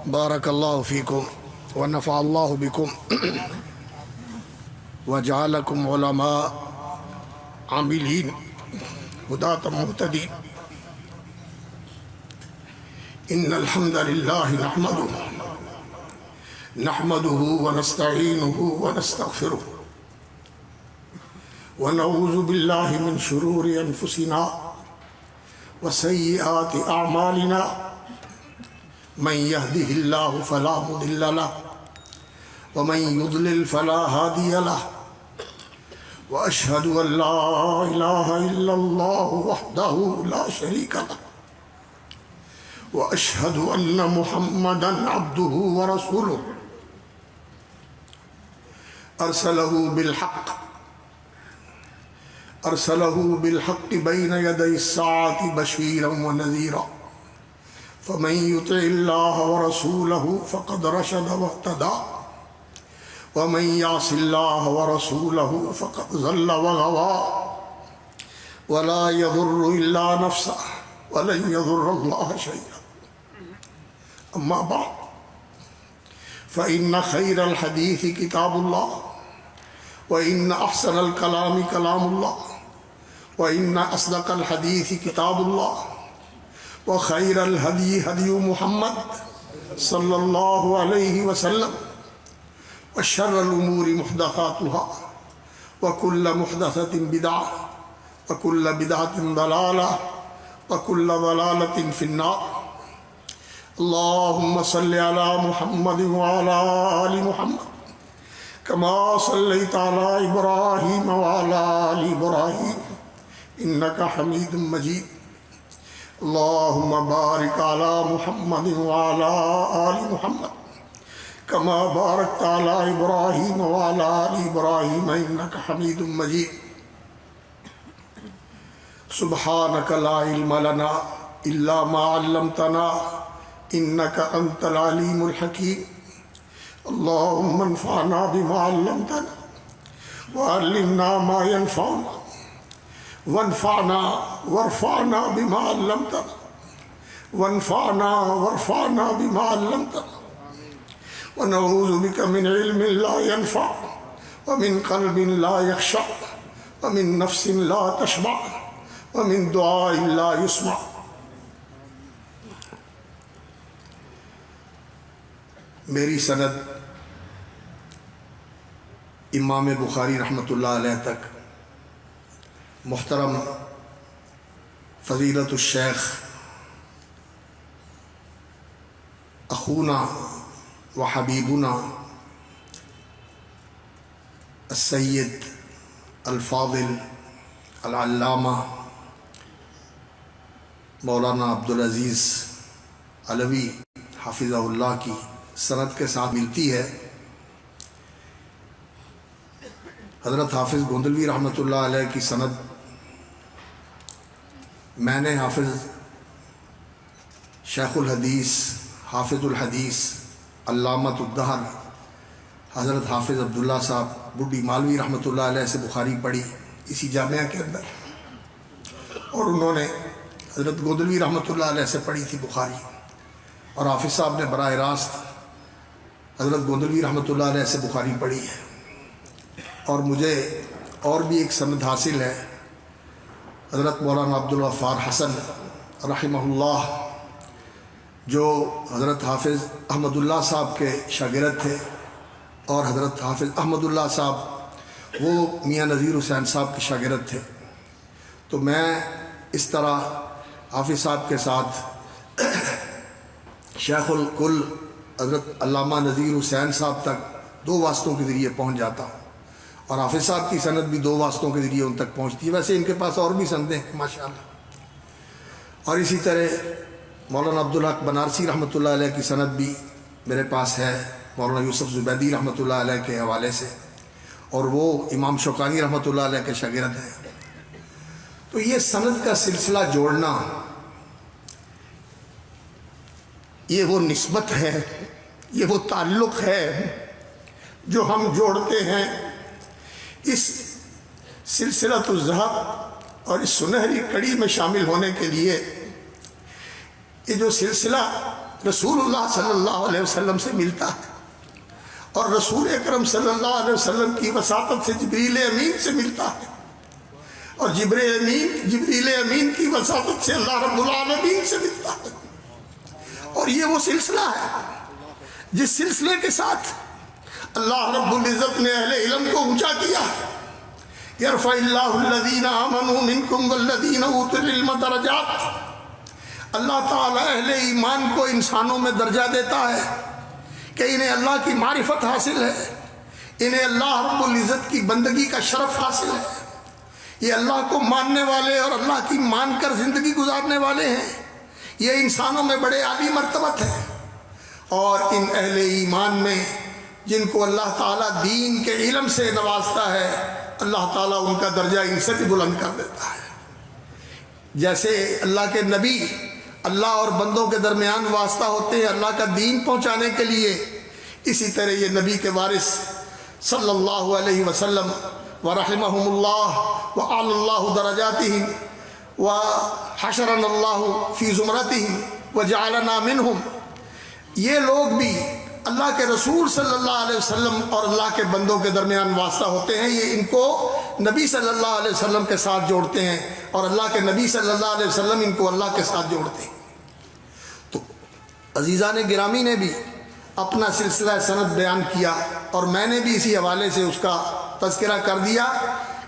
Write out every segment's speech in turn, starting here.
بارک اللہ فیکم ونفع اللہ بکم وجعلکم علماء عاملین ہداة مہتدین۔ ان الحمد للہ نحمده ونستعینه ونستغفره ونعوذ باللہ من شرور انفسنا وسیئات اعمالنا من يهده الله فلا مضل له ومن يضلل فلا هادي له واشهد ان لا اله الا الله وحده لا شريك له واشهد ان محمدا عبده ورسوله ارسله بالحق بين يدي الساعة بشيرا ونذيرا فمن يطع الله ورسوله فقد رشد واهتدى ومن يعص الله ورسوله فقد ضل وغوى ولا يضر إلا نفسه ولن يضر الله شيئا أما بعد فإن خير الحديث كتاب الله وإن أحسن الكلام كلام الله وإن أصدق الحديث كتاب الله وخير الهدي هدي محمد صلى الله عليه وسلم وشر الأمور محدثاتها وكل محدثة بدعة وكل بدعة ضلالة وكل ضلالة في النار۔ اللهم صل على محمد وعلى آل محمد كما صليت على إبراهيم وعلى آل إبراهيم إنك حميد مجيد۔ اللهم بارك على محمد وعلى آل محمد كما باركت على إبراهيم وعلى آل إبراهيم إنك حميد مجيد۔ سبحانك لا علم لنا إلا ما علمتنا إنك أنت العليم الحكيم۔ اللهم انفعنا بما علمتنا وعلمنا ما ينفعنا وانفعنا وارفعنا بما علمتنا وانفعنا وارفعنا بما علمتنا ونعوذ بك من علم لا ينفع ومن قلب لا يخشع ومن نفس لا تشبع ومن دعاء لا يسمع۔ میری سند امام بخاری رحمۃ اللہ علیہ تک محترم فضیلت الشیخ اخونا و حبیبنا السید الفاضل العلامہ مولانا عبدالعزیز علوی حافظہ اللہ کی سند کے ساتھ ملتی ہے۔ حضرت حافظ گوندلوی رحمۃ اللہ علیہ کی سند میں نے حافظ شیخ الحدیث حافظ الحدیث علامۃ الدہر حضرت حافظ عبداللہ صاحب بڈی مالوی رحمۃ اللہ علیہ سے بخاری پڑھی اسی جامعہ کے اندر، اور انہوں نے حضرت گوندلوی رحمۃ اللہ علیہ سے پڑھی تھی بخاری، اور حافظ صاحب نے براہ راست حضرت گوندلوی رحمۃ اللہ علیہ سے بخاری پڑھی ہے۔ اور مجھے اور بھی ایک سند حاصل ہے، حضرت مولانا عبدالغفار حسن رحمہ اللہ جو حضرت حافظ احمد اللہ صاحب کے شاگرد تھے، اور حضرت حافظ احمد اللہ صاحب وہ میاں نذیر حسین صاحب کے شاگرد تھے۔ تو میں اس طرح حافظ صاحب کے ساتھ شیخ الکل حضرت علامہ نذیر حسین صاحب تک دو واسطوں کے ذریعے پہنچ جاتا ہوں، اور حافظ صاحب کی سند بھی دو واسطوں کے ذریعے ان تک پہنچتی ہے۔ ویسے ان کے پاس اور بھی سندیں ہیں ماشاءاللہ، اور اسی طرح مولانا عبدالحق بنارسی رحمۃ اللہ علیہ کی سند بھی میرے پاس ہے مولانا یوسف زبیدی رحمۃ اللہ علیہ کے حوالے سے، اور وہ امام شوکانی رحمۃ اللہ علیہ کے شاگرد ہیں۔ تو یہ سند کا سلسلہ جوڑنا یہ وہ نسبت ہے، یہ وہ تعلق ہے جو ہم جوڑتے ہیں اس سلسلۃ الذہب اور اس سنہری کڑی میں شامل ہونے کے لیے۔ یہ جو سلسلہ رسول اللہ صلی اللہ علیہ وسلم سے ملتا ہے، اور رسول اکرم صلی اللہ علیہ وسلم کی وساطت سے جبریل امین سے ملتا ہے، اور جبریل امین کی وساطت سے اللہ رب العالمین سے ملتا ہے۔ اور یہ وہ سلسلہ ہے جس سلسلے کے ساتھ اللہ رب العزت نے اہل علم کو اونچا کیا ہے۔ یرفع اللہ الذین آمنوا منکم والذین اوتوا العلم درجات، اللہ تعالیٰ اہل ایمان کو انسانوں میں درجہ دیتا ہے کہ انہیں اللہ کی معرفت حاصل ہے، انہیں اللہ رب العزت کی بندگی کا شرف حاصل ہے، یہ اللہ کو ماننے والے اور اللہ کی مان کر زندگی گزارنے والے ہیں، یہ انسانوں میں بڑے عالی مرتبت ہے۔ اور ان اہل ایمان میں جن کو اللہ تعالیٰ دین کے علم سے نوازتا ہے، اللہ تعالیٰ ان کا درجہ ان سے بھی بلند کر دیتا ہے۔ جیسے اللہ کے نبی اللہ اور بندوں کے درمیان واسطہ ہوتے ہیں اللہ کا دین پہنچانے کے لیے، اسی طرح یہ نبی کے وارث صلی اللہ علیہ وسلم ورحمہم اللہ وعلی اللہ درجاتہم وحشرنا اللہ فی زمرتہم وجعلنا منہم، یہ لوگ بھی اللہ کے رسول صلی اللہ علیہ وسلم اور اللہ کے بندوں کے درمیان واسطہ ہوتے ہیں، یہ ان کو نبی صلی اللہ علیہ وسلم کے ساتھ جوڑتے ہیں، اور اللہ کے نبی صلی اللہ علیہ وسلم ان کو اللہ کے ساتھ جوڑتے ہیں۔ تو عزیزان گرامی نے بھی اپنا سلسلہ سند بیان کیا، اور میں نے بھی اسی حوالے سے اس کا تذکرہ کر دیا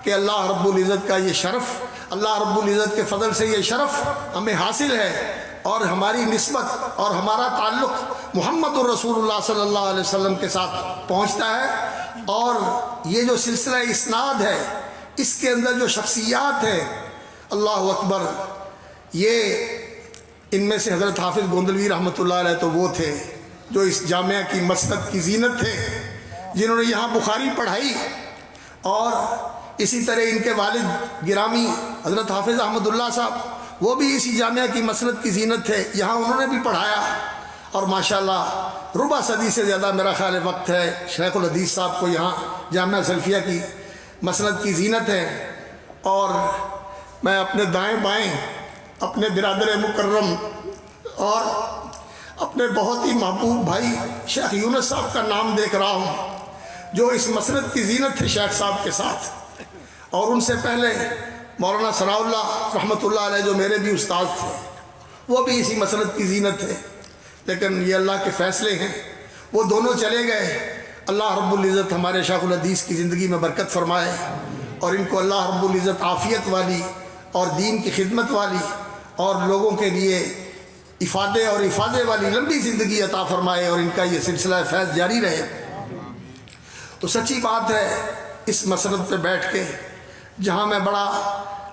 کہ اللہ رب العزت کا یہ شرف، اللہ رب العزت کے فضل سے یہ شرف ہمیں حاصل ہے، اور ہماری نسبت اور ہمارا تعلق محمد الرسول اللہ صلی اللہ علیہ وسلم کے ساتھ پہنچتا ہے۔ اور یہ جو سلسلہ اسناد ہے، اس کے اندر جو شخصیات ہیں، اللہ اکبر، یہ ان میں سے حضرت حافظ گوندلوی رحمۃ اللہ علیہ تو وہ تھے جو اس جامعہ کی مسند کی زینت تھے، جنہوں نے یہاں بخاری پڑھائی، اور اسی طرح ان کے والد گرامی حضرت حافظ احمد اللہ صاحب، وہ بھی اسی جامعہ کی مسند کی زینت تھے، یہاں انہوں نے بھی پڑھایا، اور ماشاءاللہ ربع صدی سے زیادہ میرا خیال وقت ہے شیخ الحدیث صاحب کو یہاں جامعہ سلفیہ کی مسند کی زینت ہے۔ اور میں اپنے دائیں بائیں اپنے برادر مکرم اور اپنے بہت ہی محبوب بھائی شیخ یونس صاحب کا نام دیکھ رہا ہوں، جو اس مسند کی زینت تھے شیخ صاحب کے ساتھ، اور ان سے پہلے مولانا ثناء اللہ رحمۃ اللہ علیہ جو میرے بھی استاد تھے، وہ بھی اسی مسند کی زینت تھے، لیکن یہ اللہ کے فیصلے ہیں، وہ دونوں چلے گئے۔ اللہ رب العزت ہمارے شیخ الحدیث کی زندگی میں برکت فرمائے، اور ان کو اللہ رب العزت عافیت والی اور دین کی خدمت والی اور لوگوں کے لیے افادے والی لمبی زندگی عطا فرمائے، اور ان کا یہ سلسلہ فیض جاری رہے۔ تو سچی بات ہے، اس مسند پہ بیٹھ کے جہاں میں بڑا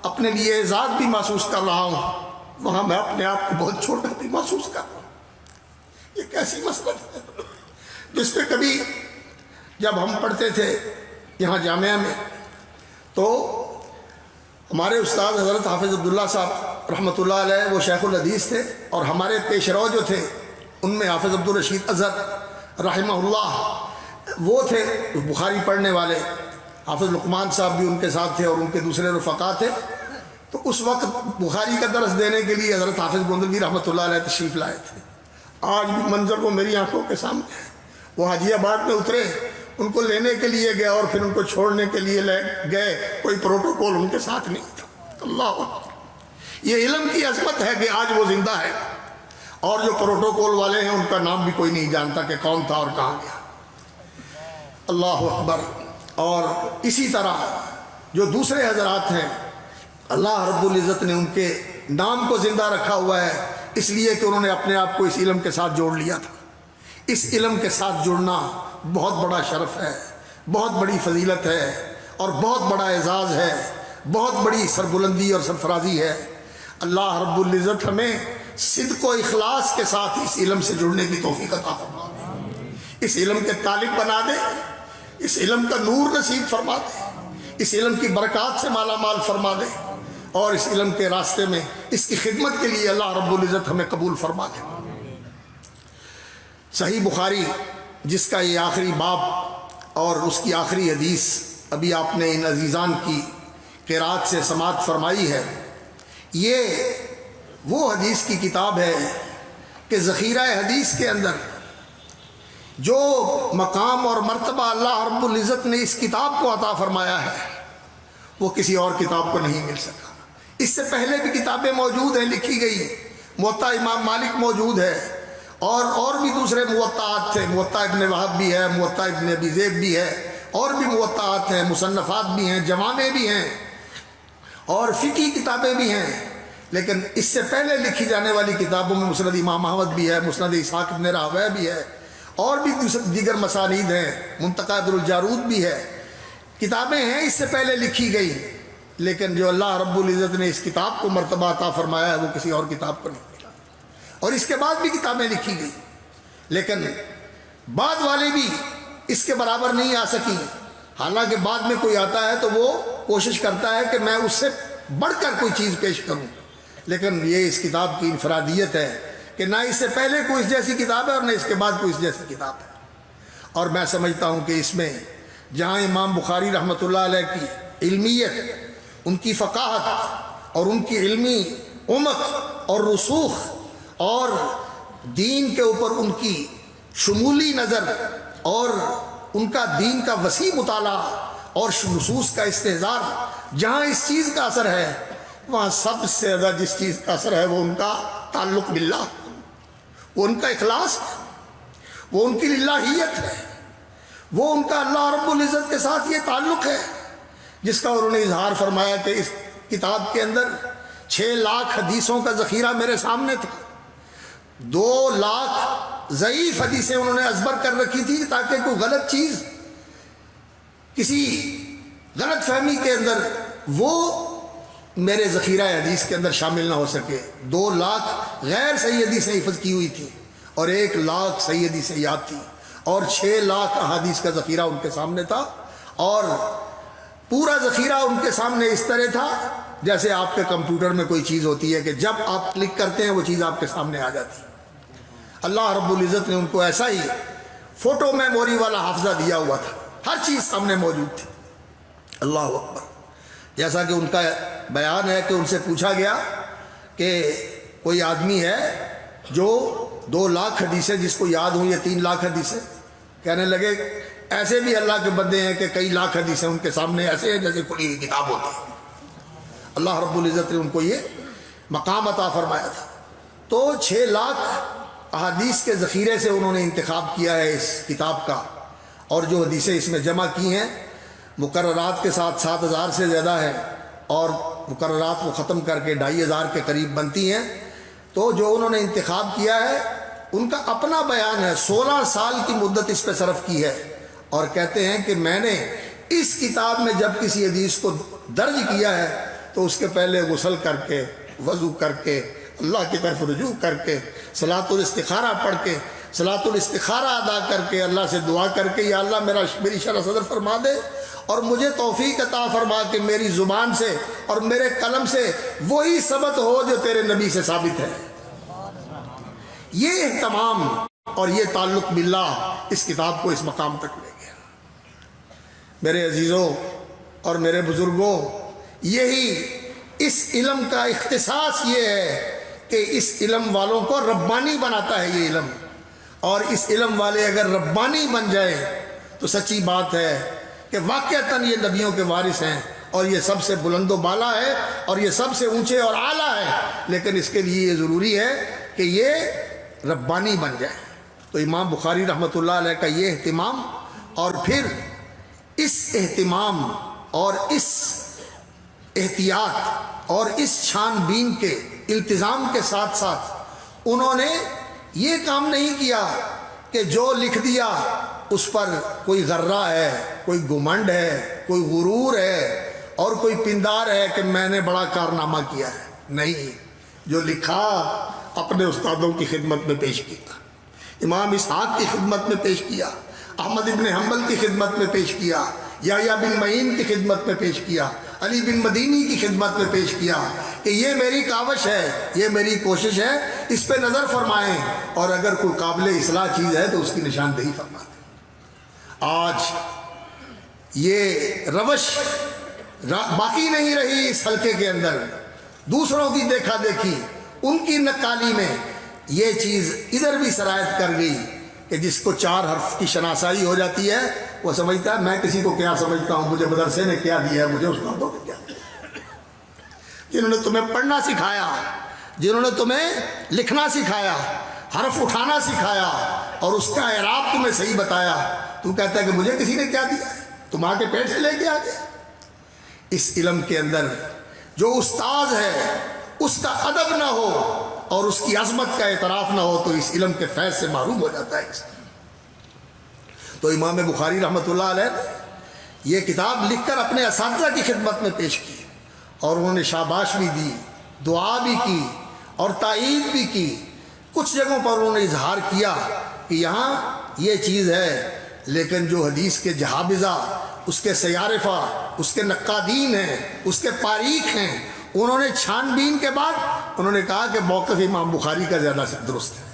اپنے لیے اعزاز بھی محسوس کر رہا ہوں، وہاں میں اپنے آپ کو بہت چھوٹا بھی محسوس کر رہا ہوں۔ یہ کیسی مسند ہے جس پہ کبھی جب ہم پڑھتے تھے یہاں جامعہ میں، تو ہمارے استاد حضرت حافظ عبداللہ صاحب رحمۃ اللہ علیہ وہ شیخ الحدیث تھے، اور ہمارے پیش رو جو تھے ان میں حافظ عبدالرشید اظہر رحمہ اللہ وہ تھے بخاری پڑھنے والے، حافظ لقمان صاحب بھی ان کے ساتھ تھے، اور ان کے دوسرے رفقا تھے۔ تو اس وقت بخاری کا درس دینے کے لیے حضرت حافظ گوندلوی رحمۃ اللہ علیہ تشریف لائے تھے۔ آج بھی منظر وہ میری آنکھوں کے سامنے ہے، وہ حاجی آباد میں اترے، ان کو لینے کے لیے گئے اور پھر ان کو چھوڑنے کے لیے گئے، کوئی پروٹوکول ان کے ساتھ نہیں تھا۔ اللہ اکبر، یہ علم کی عظمت ہے کہ آج وہ زندہ ہے، اور جو پروٹوکول والے ہیں ان کا نام بھی کوئی نہیں جانتا کہ کون تھا اور کہاں گیا۔ اللہ اکبر۔ اور اسی طرح جو دوسرے حضرات ہیں، اللہ رب العزت نے ان کے نام کو زندہ رکھا ہوا ہے، اس لیے کہ انہوں نے اپنے آپ کو اس علم کے ساتھ جوڑ لیا تھا۔ اس علم کے ساتھ جڑنا بہت بڑا شرف ہے، بہت بڑی فضیلت ہے، اور بہت بڑا اعزاز ہے، بہت بڑی سربلندی اور سرفرازی ہے۔ اللہ رب العزت ہمیں صدق و اخلاص کے ساتھ اس علم سے جڑنے کی توفیق عطا فرما دے، اس علم کے طالب بنا دے، اس علم کا نور نصیب فرما دے، اس علم کی برکات سے مالا مال فرما دے، اور اس علم کے راستے میں اس کی خدمت کے لیے اللہ رب العزت ہمیں قبول فرما دے۔ صحیح بخاری جس کا یہ آخری باب اور اس کی آخری حدیث ابھی آپ نے ان عزیزان کی قرات سے سماعت فرمائی ہے، یہ وہ حدیث کی کتاب ہے کہ ذخیرہ حدیث کے اندر جو مقام اور مرتبہ اللہ رب العزت نے اس کتاب کو عطا فرمایا ہے وہ کسی اور کتاب کو نہیں مل سکا۔ اس سے پہلے بھی کتابیں موجود ہیں، لکھی گئی ہیں، موطا امام مالک موجود ہے، اور بھی دوسرے موطئات تھے، موطا ابن وہب بھی ہے، موطا ابن ابی ذئب بھی ہے، اور بھی موطئات ہیں، مصنفات بھی ہیں، جوامع بھی ہیں، اور فقہی کتابیں بھی ہیں۔ لیکن اس سے پہلے لکھی جانے والی کتابوں میں مسند امام احمد بھی ہے، مسند اسحاق ابن راہویہ بھی ہے، اور بھی دیگر مسانید ہیں، منتقى عبد الجارود بھی ہے، کتابیں ہیں اس سے پہلے لکھی گئی، لیکن جو اللہ رب العزت نے اس کتاب کو مرتبہ عطا فرمایا ہے وہ کسی اور کتاب کو نہیں ملا۔ اور اس کے بعد بھی کتابیں لکھی گئی، لیکن بعد والے بھی اس کے برابر نہیں آ سکی۔ حالانکہ بعد میں کوئی آتا ہے تو وہ کوشش کرتا ہے کہ میں اس سے بڑھ کر کوئی چیز پیش کروں، لیکن یہ اس کتاب کی انفرادیت ہے کہ نہ اس سے پہلے کوئی اس جیسی کتاب ہے اور نہ اس کے بعد کوئی اس جیسی کتاب ہے۔ اور میں سمجھتا ہوں کہ اس میں جہاں امام بخاری رحمۃ اللہ علیہ کی علمیت، ان کی فقاہت اور ان کی علمی عمق اور رسوخ اور دین کے اوپر ان کی شمولی نظر اور ان کا دین کا وسیع مطالعہ اور نصوص کا استحضار، جہاں اس چیز کا اثر ہے وہاں سب سے زیادہ جس چیز کا اثر ہے وہ ان کا تعلق باللہ، وہ ان کا اخلاص ہے، وہ ان کی للہیت ہے، وہ ان کا اللہ رب العزت کے ساتھ یہ تعلق ہے جس کا انہوں نے اظہار فرمایا کہ اس کتاب کے اندر 6 لاکھ حدیثوں کا ذخیرہ میرے سامنے تھا، 2 لاکھ ضعیف حدیثیں انہوں نے ازبر کر رکھی تھی تاکہ کوئی غلط چیز کسی غلط فہمی کے اندر وہ میرے ذخیرہ حدیث کے اندر شامل نہ ہو سکے۔ 2 لاکھ غیر صحیح حدیثیں حفظ کی ہوئی تھی اور 1 لاکھ صحیح حدیثیں یاد تھی، اور 6 لاکھ احادیث کا ذخیرہ ان کے سامنے تھا، اور پورا ذخیرہ ان کے سامنے اس طرح تھا جیسے آپ کے کمپیوٹر میں کوئی چیز ہوتی ہے کہ جب آپ کلک کرتے ہیں وہ چیز آپ کے سامنے آ جاتی ہے۔ اللہ رب العزت نے ان کو ایسا ہی فوٹو میموری والا حافظہ دیا ہوا تھا، ہر چیز سامنے موجود تھی۔ اللہ اکبر۔ جیسا کہ ان کا بیان ہے کہ ان سے پوچھا گیا کہ کوئی آدمی ہے جو 2 لاکھ حدیثیں جس کو یاد ہوں، یہ 3 لاکھ حدیثیں، کہنے لگے ایسے بھی اللہ کے بندے ہیں کہ کئی لاکھ حدیثیں ان کے سامنے ایسے ہیں جیسے کھلی ہوئی کتاب ہوتی ہے۔ اللہ رب العزت نے ان کو یہ مقام عطا فرمایا تھا۔ تو 6 لاکھ احادیث کے ذخیرے سے انہوں نے انتخاب کیا ہے اس کتاب کا، اور جو حدیثیں اس میں جمع کی ہیں مقررات کے ساتھ 7,000 سے زیادہ ہے، اور مقررات کو ختم کر کے 2,500 کے قریب بنتی ہیں۔ تو جو انہوں نے انتخاب کیا ہے ان کا اپنا بیان ہے، 16 سال کی مدت اس پہ صرف کی ہے، اور کہتے ہیں کہ میں نے اس کتاب میں جب کسی حدیث کو درج کیا ہے تو اس کے پہلے غسل کر کے، وضو کر کے، اللہ کی طرف رجوع کر کے، صلاۃ الاستخارہ پڑھ کے، صلاۃ الاستخارہ ادا کر کے، اللہ سے دعا کر کے یا اللہ میری شرح صدر فرما دے اور مجھے توفیق عطا فرما کہ میری زبان سے اور میرے قلم سے وہی ثبت ہو جو تیرے نبی سے ثابت ہے۔ یہ اہتمام اور یہ تعلق باللہ اس کتاب کو اس مقام تک لے گیا۔ میرے عزیزوں اور میرے بزرگوں، یہی اس علم کا اختصاص یہ ہے کہ اس علم والوں کو ربانی بناتا ہے یہ علم، اور اس علم والے اگر ربانی بن جائے تو سچی بات ہے کہ واقعتاً یہ نبیوں کے وارث ہیں، اور یہ سب سے بلند و بالا ہے اور یہ سب سے اونچے اور اعلیٰ ہے، لیکن اس کے لیے یہ ضروری ہے کہ یہ ربانی بن جائے۔ تو امام بخاری رحمۃ اللہ علیہ کا یہ اہتمام، اور پھر اس اہتمام اور اس احتیاط اور اس چھان بین کے التزام کے ساتھ ساتھ انہوں نے یہ کام نہیں کیا کہ جو لکھ دیا اس پر کوئی غرہ ہے، کوئی گھمنڈ ہے، کوئی غرور ہے اور کوئی پندار ہے کہ میں نے بڑا کارنامہ کیا ہے۔ نہیں، جو لکھا اپنے استادوں کی خدمت میں پیش کیا، امام اسحاق کی خدمت میں پیش کیا، احمد ابن حنبل کی خدمت میں پیش کیا، یحییٰ بن معین کی خدمت میں پیش کیا، علی بن مدینی کی خدمت میں پیش کیا کہ یہ میری کاوش ہے، یہ میری کوشش ہے، اس پہ نظر فرمائیں، اور اگر کوئی قابل اصلاح چیز ہے تو اس کی نشاندہی فرمائیں۔ آج یہ روش باقی نہیں رہی اس حلقے کے اندر، دوسروں کی دیکھا دیکھی، ان کی نقالی میں یہ چیز ادھر بھی سرایت کر گئی کہ جس کو 4 حرف کی شناسائی ہو جاتی ہے وہ سمجھتا ہے میں کسی کو کیا سمجھتا ہوں، مجھے مدرسے نے کیا دیا ہے، مجھے استادوں نے کیا دیا۔ جنہوں نے تمہیں پڑھنا سکھایا، جنہوں نے تمہیں لکھنا سکھایا، حرف اٹھانا سکھایا اور اس کا اعراب تمہیں صحیح بتایا، تو کہتا ہے کہ مجھے کسی نے کیا دیا، تم آ کے پیٹ سے لے کے آ گئے۔ اس علم کے اندر جو استاد ہے اس کا ادب نہ ہو اور اس کی عظمت کا اعتراف نہ ہو تو اس علم کے فیض سے محروم ہو جاتا ہے۔ تو امام بخاری رحمۃ اللہ علیہ نے یہ کتاب لکھ کر اپنے اساتذہ کی خدمت میں پیش کی اور انہوں نے شاباش بھی دی، دعا بھی کی اور تائید بھی کی۔ کچھ جگہوں پر انہوں نے اظہار کیا کہ یہاں یہ چیز ہے، لیکن جو حدیث کے جہابذہ، اس کے سیارفہ، اس کے نقادین ہیں، اس کے تاریخ ہیں، انہوں نے چھان بین کے بعد انہوں نے کہا کہ موقف امام بخاری کا زیادہ درست ہے،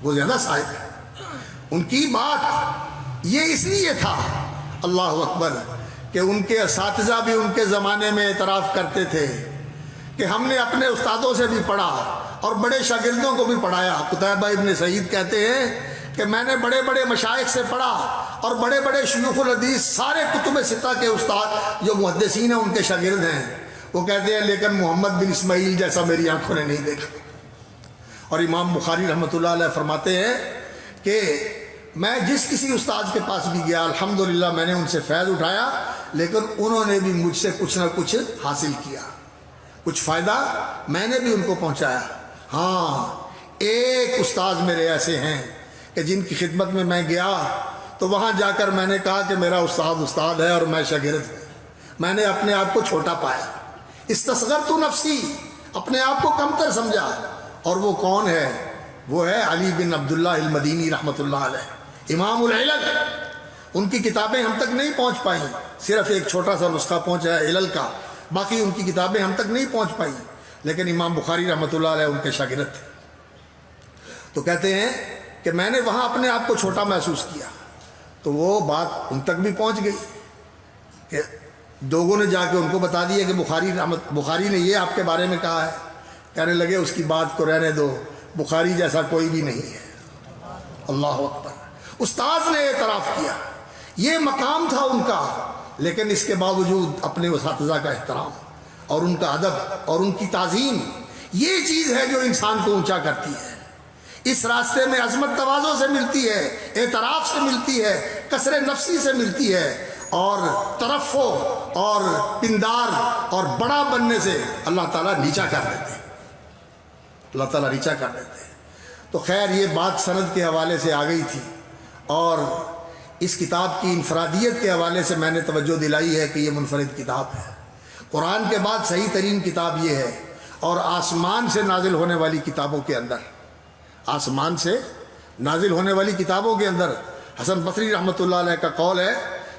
وہ زیادہ صائب ہے۔ ان کی بات یہ اس لیے تھا، اللہ اکبر، کہ ان کے اساتذہ بھی ان کے زمانے میں اعتراف کرتے تھے کہ ہم نے اپنے استادوں سے بھی پڑھا اور بڑے شاگردوں کو بھی پڑھایا۔ قتیبہ ابن سعید کہتے ہیں کہ میں نے بڑے بڑے مشائخ سے پڑھا اور بڑے بڑے شیوخ الحدیث، سارے کتب ستہ کے استاد جو محدثین ہیں ان کے شاگرد ہیں، وہ کہتے ہیں لیکن محمد بن اسماعیل جیسا میری آنکھوں نے نہیں دیکھا۔ اور امام بخاری رحمۃ اللہ علیہ فرماتے ہیں کہ میں جس کسی استاد کے پاس بھی گیا الحمدللہ میں نے ان سے فیض اٹھایا، لیکن انہوں نے بھی مجھ سے کچھ نہ کچھ حاصل کیا، کچھ فائدہ میں نے بھی ان کو پہنچایا۔ ہاں، ایک استاد میرے ایسے ہیں کہ جن کی خدمت میں گیا تو وہاں جا کر میں نے کہا کہ میرا استاد ہے اور میں شاگرد ہوں، میں نے اپنے آپ کو چھوٹا پایا، استصغرت نفسی، اپنے آپ کو کمتر سمجھا۔ اور وہ کون ہے؟ وہ ہے علی بن عبداللہ المدینی رحمۃ اللہ علیہ، امام العلل۔ ان کی کتابیں ہم تک نہیں پہنچ پائیں، صرف ایک چھوٹا سا نسخہ پہنچا ہے علل کا، باقی ان کی کتابیں ہم تک نہیں پہنچ پائیں، لیکن امام بخاری رحمۃ اللہ علیہ ان کے شاگرد تھے۔ تو کہتے ہیں کہ میں نے وہاں اپنے آپ کو چھوٹا محسوس کیا، تو وہ بات ان تک بھی پہنچ گئی کہ لوگوں نے جا کے ان کو بتا دیا کہ بخاری نے یہ آپ کے بارے میں کہا ہے۔ کہنے لگے اس کی بات کو رہنے دو، بخاری جیسا کوئی بھی نہیں ہے۔ اللہ اکبر، استاد نے اعتراف کیا، یہ مقام تھا ان کا، لیکن اس کے باوجود اپنے اساتذہ کا احترام اور ان کا ادب اور ان کی تعظیم، یہ چیز ہے جو انسان کو اونچا کرتی ہے۔ اس راستے میں عظمت تواضع سے ملتی ہے، اعتراف سے ملتی ہے، کسر نفسی سے ملتی ہے، اور ترفع اور پندار اور بڑا بننے سے اللہ تعالیٰ نیچا کر دیتے ہیں، اللہ تعالیٰ نیچا کر دیتے ہیں۔ تو خیر یہ بات سند کے حوالے سے آ گئی تھی، اور اس کتاب کی انفرادیت کے حوالے سے میں نے توجہ دلائی ہے کہ یہ منفرد کتاب ہے۔ قرآن کے بعد صحیح ترین کتاب یہ ہے، اور آسمان سے نازل ہونے والی کتابوں کے اندر، آسمان سے نازل ہونے والی کتابوں کے اندر حسن بصری رحمۃ اللہ علیہ کا قول ہے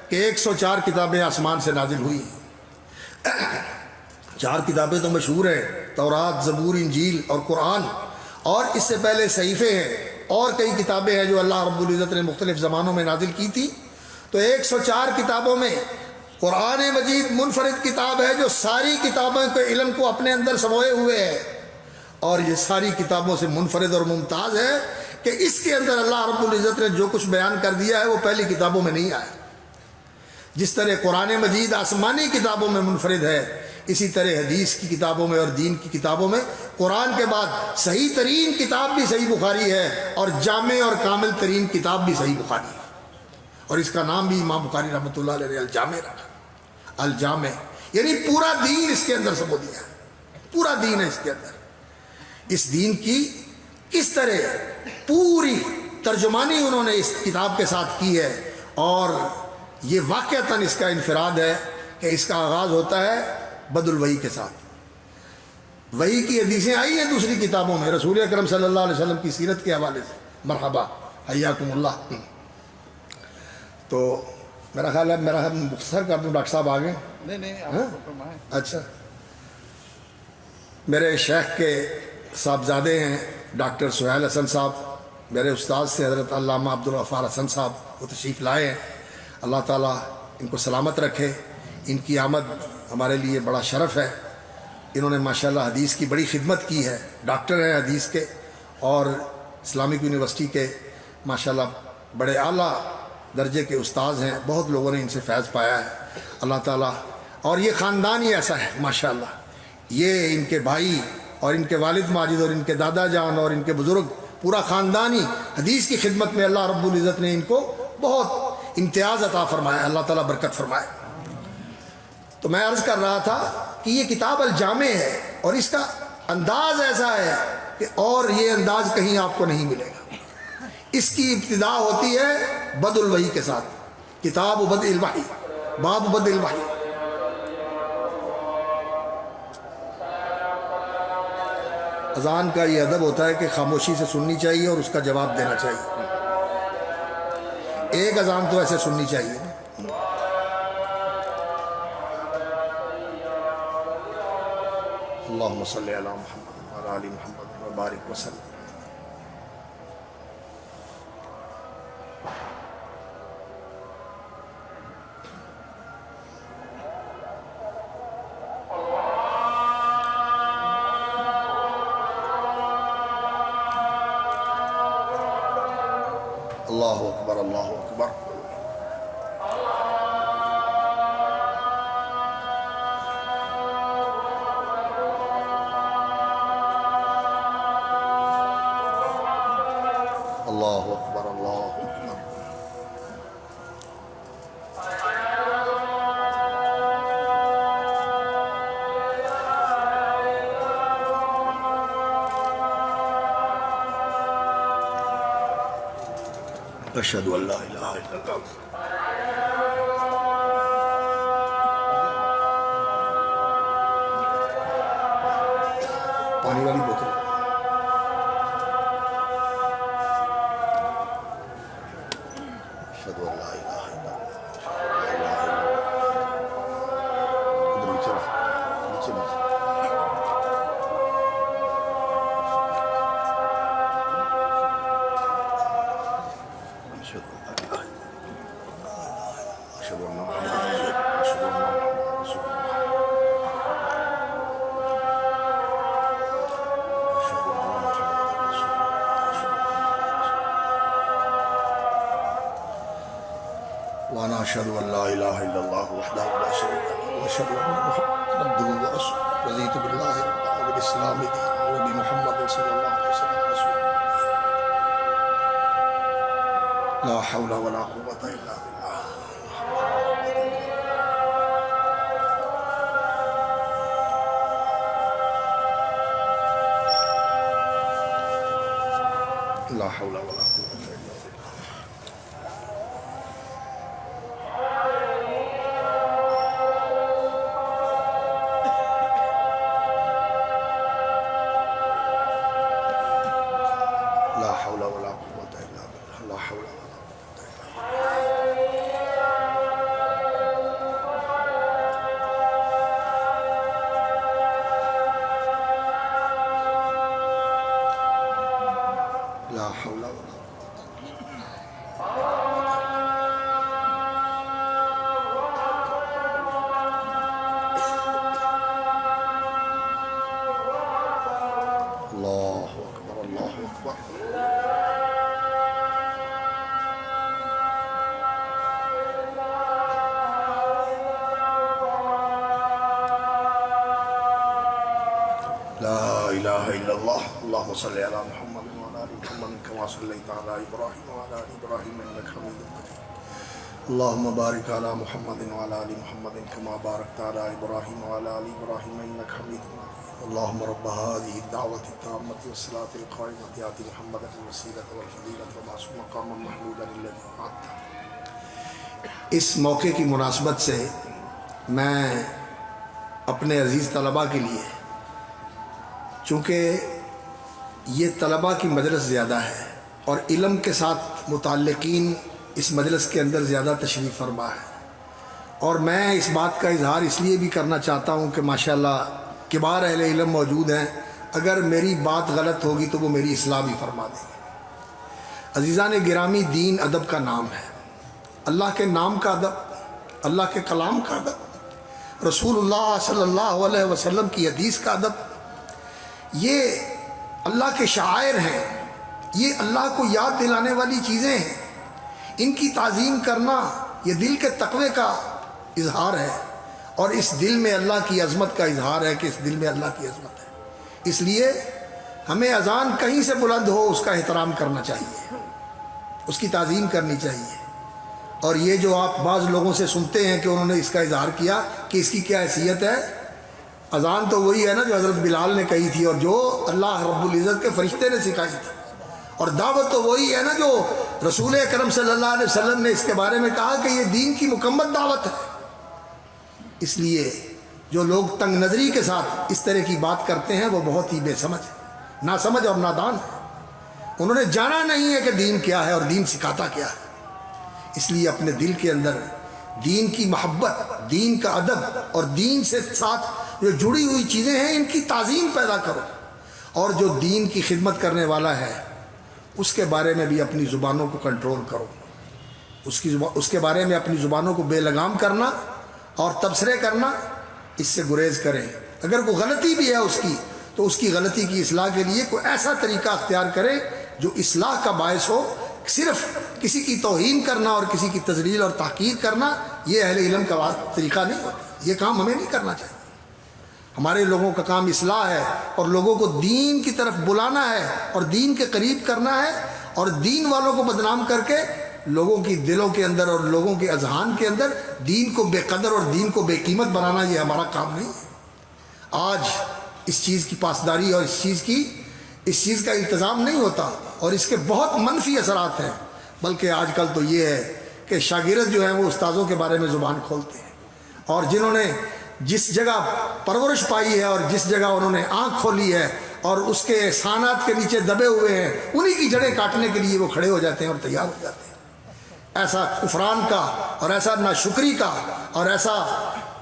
کہ 104 کتابیں آسمان سے نازل ہوئی ہیں۔ 4 کتابیں تو مشہور ہیں، تورات، زبور، انجیل اور قرآن، اور اس سے پہلے صحیفے ہیں اور کئی کتابیں ہیں جو اللہ رب العزت نے مختلف زمانوں میں نازل کی تھی۔ تو 104 کتابوں میں قرآن مجید منفرد کتاب ہے جو ساری کتابوں کے علم کو اپنے اندر سموئے ہوئے ہے، اور یہ ساری کتابوں سے منفرد اور ممتاز ہے کہ اس کے اندر اللہ رب العزت نے جو کچھ بیان کر دیا ہے وہ پہلی کتابوں میں نہیں آیا۔ جس طرح قرآن مجید آسمانی کتابوں میں منفرد ہے، اسی طرح حدیث کی کتابوں میں اور دین کی کتابوں میں قرآن کے بعد صحیح ترین کتاب بھی صحیح بخاری ہے، اور جامع اور کامل ترین کتاب بھی صحیح بخاری ہے، اور اس کا نام بھی امام بخاری رحمۃ اللہ علیہ نے الجامع رکھا۔ الجامع یعنی پورا دین اس کے اندر سمو دیا ہے، پورا دین ہے اس کے اندر۔ اس دین کی کس طرح پوری ترجمانی انہوں نے اس کتاب کے ساتھ کی ہے، اور یہ واقعتاً اس کا انفراد ہے کہ اس کا آغاز ہوتا ہے بدء الوحی کے ساتھ۔ وحی کی حدیثیں آئی ہیں دوسری کتابوں میں، رسول اکرم صلی اللہ علیہ وسلم کی سیرت کے حوالے سے، مرحبا حیاکم اللہ۔ تو میرا خیال ہے میرا مختصر کر دوں، ڈاکٹر صاحب آگے؟ نہیں اچھا، میرے شیخ کے صاحبزادے ہیں ڈاکٹر سہیل حسن صاحب، میرے استاد سے حضرت علامہ عبدالغفار حسن صاحب، وہ تشریف لائے ہیں، اللہ تعالیٰ ان کو سلامت رکھے۔ ان کی آمد ہمارے لیے بڑا شرف ہے۔ انہوں نے ماشاءاللہ حدیث کی بڑی خدمت کی ہے، ڈاکٹر ہیں حدیث کے، اور اسلامک یونیورسٹی کے ماشاءاللہ بڑے اعلیٰ درجے کے استاذ ہیں، بہت لوگوں نے ان سے فیض پایا ہے اللہ تعالیٰ. اور یہ خاندان ہی ایسا ہے ماشاءاللہ، یہ ان کے بھائی اور ان کے والد ماجد اور ان کے دادا جان اور ان کے بزرگ، پورا خاندان ہی حدیث کی خدمت میں اللہ رب العزت نے ان کو بہت امتیاز عطا فرمایا، اللہ تعالیٰ برکت فرمائے. تو میں عرض کر رہا تھا کہ یہ کتاب الجامع ہے اور اس کا انداز ایسا ہے کہ اور یہ انداز کہیں آپ کو نہیں ملے گا. اس کی ابتدا ہوتی ہے بدء الوحی کے ساتھ، کتاب بدء الوحی، باب بدء الوحی. اذان کا یہ ادب ہوتا ہے کہ خاموشی سے سننی چاہیے اور اس کا جواب دینا چاہیے. ایک اذان تو ایسے سننی چاہیے. اللہم صلی علی محمد وعلی آل محمد وبارک وسلم. اللہ اکبر، اللہ اکبر. اللہ اکبر، اللہ اکبر. اشہد ان لا الہ الا اللہ. پانی والی بوتل. اشہد ان لا الہ الا اللہ. ادھر نیچے نیچے نیچے. وانا اشهد ان لا اله الا الله وحده لا شريك له واشهد ان محمدا عبده ورسوله رضيت بالله ربا وبالاسلام دينا وبمحمد صلى الله عليه وسلم رسولا. لا حول ولا قوة الا بالله. لا حول ولا قوة الا بالله. لا حول ولا قوة إلا بالله. لا حول ولا قوة إلا بالله. لا حول ولا قوة. الله أكبر، الله أكبر. لا إله إلا الله. اللهم صل على محمد وعلى آل محمد كما صليت على إبراهيم وعلى آل إبراهيم إنك حميد مجيد. اللهم بارك على محمد وعلى آل محمد كما باركت على إبراهيم وعلى آل إبراهيم إنك حميد مجيد. اللهم رب هذه الدعوة التامة والصلاة القائمة آت محمدا الوسيلة والفضيلة وبعثه مقاما محمودا الذي وعدته. اس موقع کی مناسبت سے میں اپنے عزیز طلباء کے لیے، چونکہ یہ طلباء کی مجلس زیادہ ہے اور علم کے ساتھ متعلقین اس مجلس کے اندر زیادہ تشریف فرما ہے، اور میں اس بات کا اظہار اس لیے بھی کرنا چاہتا ہوں کہ ماشاءاللہ کبار اہل علم موجود ہیں، اگر میری بات غلط ہوگی تو وہ میری اصلاح بھی فرما دیں گے. عزیزان گرامی، دین ادب کا نام ہے، اللہ کے نام کا ادب، اللہ کے کلام کا ادب، رسول اللہ صلی اللہ علیہ وسلم کی حدیث کا ادب، یہ اللہ کے شعائر ہیں، یہ اللہ کو یاد دلانے والی چیزیں ہیں، ان کی تعظیم کرنا یہ دل کے تقوی کا اظہار ہے، اور اس دل میں اللہ کی عظمت کا اظہار ہے کہ اس دل میں اللہ کی عظمت ہے۔ اس لیے ہمیں اذان کہیں سے بلند ہو اس کا احترام کرنا چاہیے، اس کی تعظیم کرنی چاہیے۔ اور یہ جو آپ بعض لوگوں سے سنتے ہیں کہ انہوں نے اس کا اظہار کیا کہ اس کی کیا حیثیت ہے، اذان تو وہی ہے نا جو حضرت بلال نے کہی تھی اور جو اللہ رب العزت کے فرشتے نے سکھائی تھی، اور دعوت تو وہی ہے نا جو رسول اکرم صلی اللہ علیہ وسلم نے اس کے بارے میں کہا کہ یہ دین کی مکمل دعوت ہے۔ اس لیے جو لوگ تنگ نظری کے ساتھ اس طرح کی بات کرتے ہیں وہ بہت ہی بے سمجھ ہے، ناسمجھ اور نادان ہے۔ انہوں نے جانا نہیں ہے کہ دین کیا ہے اور دین سکھاتا کیا ہے۔ اس لیے اپنے دل کے اندر دین کی محبت، دین کا ادب اور دین سے ساتھ جو جڑی ہوئی چیزیں ہیں ان کی تعظیم پیدا کرو، اور جو دین کی خدمت کرنے والا ہے اس کے بارے میں بھی اپنی زبانوں کو کنٹرول کرو، اس کے بارے میں اپنی زبانوں کو بے لگام کرنا اور تبصرے کرنا، اس سے گریز کریں۔ اگر کوئی غلطی بھی ہے اس کی تو اس کی غلطی کی اصلاح کے لیے کوئی ایسا طریقہ اختیار کرے جو اصلاح کا باعث ہو۔ صرف کسی کی توہین کرنا اور کسی کی تذلیل اور تحقیر کرنا یہ اہل علم کا طریقہ نہیں ہوتا، یہ کام ہمیں نہیں کرنا چاہیے۔ ہمارے لوگوں کا کام اصلاح ہے اور لوگوں کو دین کی طرف بلانا ہے اور دین کے قریب کرنا ہے، اور دین والوں کو بدنام کر کے لوگوں کی دلوں کے اندر اور لوگوں کے اذہان کے اندر دین کو بے قدر اور دین کو بے قیمت بنانا یہ ہمارا کام نہیں ہے۔ آج اس چیز کی پاسداری اور اس چیز کا التزام نہیں ہوتا، اور اس کے بہت منفی اثرات ہیں۔ بلکہ آج کل تو یہ ہے کہ شاگرد جو ہیں وہ استاذوں کے بارے میں زبان کھولتے ہیں، اور جنہوں نے جس جگہ پرورش پائی ہے اور جس جگہ انہوں نے آنکھ کھولی ہے اور اس کے احسانات کے نیچے دبے ہوئے ہیں، انہی کی جڑیں کاٹنے کے لیے وہ کھڑے ہو جاتے ہیں اور تیار ہو جاتے ہیں۔ ایسا کفران کا اور ایسا ناشکری کا اور ایسا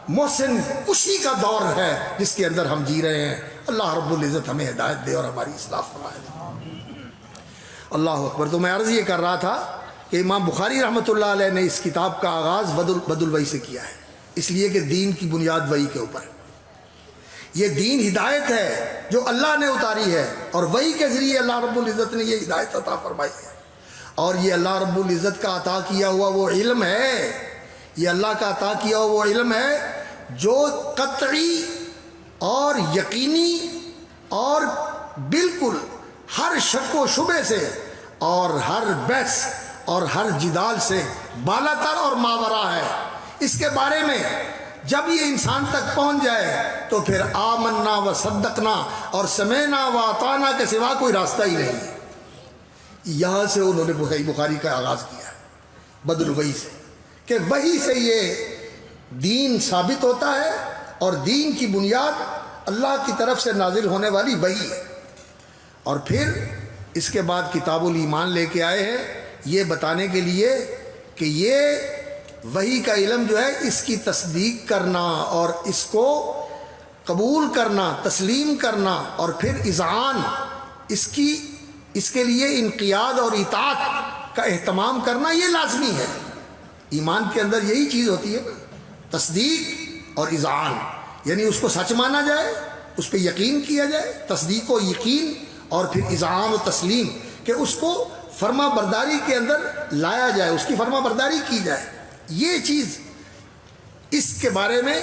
محسن کشی کا دور ہے جس کے اندر ہم جی رہے ہیں۔ اللہ رب العزت ہمیں ہدایت دے اور ہماری اصلاح فرمائے۔ اللہ اکبر۔ تو میں عرض یہ کر رہا تھا کہ امام بخاری رحمۃ اللہ علیہ نے اس کتاب کا آغاز بد الوحی سے کیا ہے، اس لیے کہ دین کی بنیاد وحی کے اوپر۔ یہ دین ہدایت ہے جو اللہ نے اتاری ہے، اور وحی کے ذریعے اللہ رب العزت نے یہ ہدایت عطا فرمائی ہے، اور یہ اللہ رب العزت کا عطا کیا ہوا وہ علم ہے، یہ اللہ کا عطا کیا ہوا وہ علم ہے جو قطعی اور یقینی اور بالکل ہر شک و شبہ سے اور ہر بحث اور ہر جدال سے بالاتر اور ماورا ہے۔ اس کے بارے میں جب یہ انسان تک پہنچ جائے تو پھر آمنا و صدقنا اور سمینا و اطعنا کے سوا کوئی راستہ ہی نہیں ہے۔ یہاں سے انہوں نے بخاری کا آغاز کیا ہے، بد الوحی سے، کہ وحی سے یہ دین ثابت ہوتا ہے، اور دین کی بنیاد اللہ کی طرف سے نازل ہونے والی وحی ہے۔ اور پھر اس کے بعد کتاب الایمان لے کے آئے ہیں یہ بتانے کے لیے کہ یہ وحی کا علم جو ہے اس کی تصدیق کرنا اور اس کو قبول کرنا، تسلیم کرنا، اور پھر اذعان اس کے لیے انقیاد اور اطاعت کا اہتمام کرنا یہ لازمی ہے۔ ایمان کے اندر یہی چیز ہوتی ہے نا، تصدیق اور اذعان، یعنی اس کو سچ مانا جائے، اس پہ یقین کیا جائے، تصدیق و یقین، اور پھر اذعان و تسلیم، کہ اس کو فرما برداری کے اندر لایا جائے، اس کی فرما برداری کی جائے۔ یہ چیز اس کے بارے میں،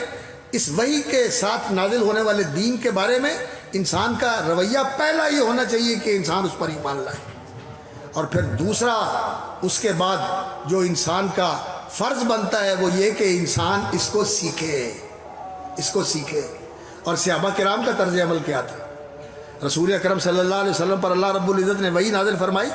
اس وحی کے ساتھ نازل ہونے والے دین کے بارے میں انسان کا رویہ پہلا یہ ہونا چاہیے کہ انسان اس پر ایمان لائے، اور پھر دوسرا اس کے بعد جو انسان کا فرض بنتا ہے وہ یہ کہ انسان اس کو سیکھے۔ اور صحابہ کرام کا طرز عمل کیا تھا؟ رسول اکرم صلی اللہ علیہ وسلم پر اللہ رب العزت نے وحی نازل فرمائی،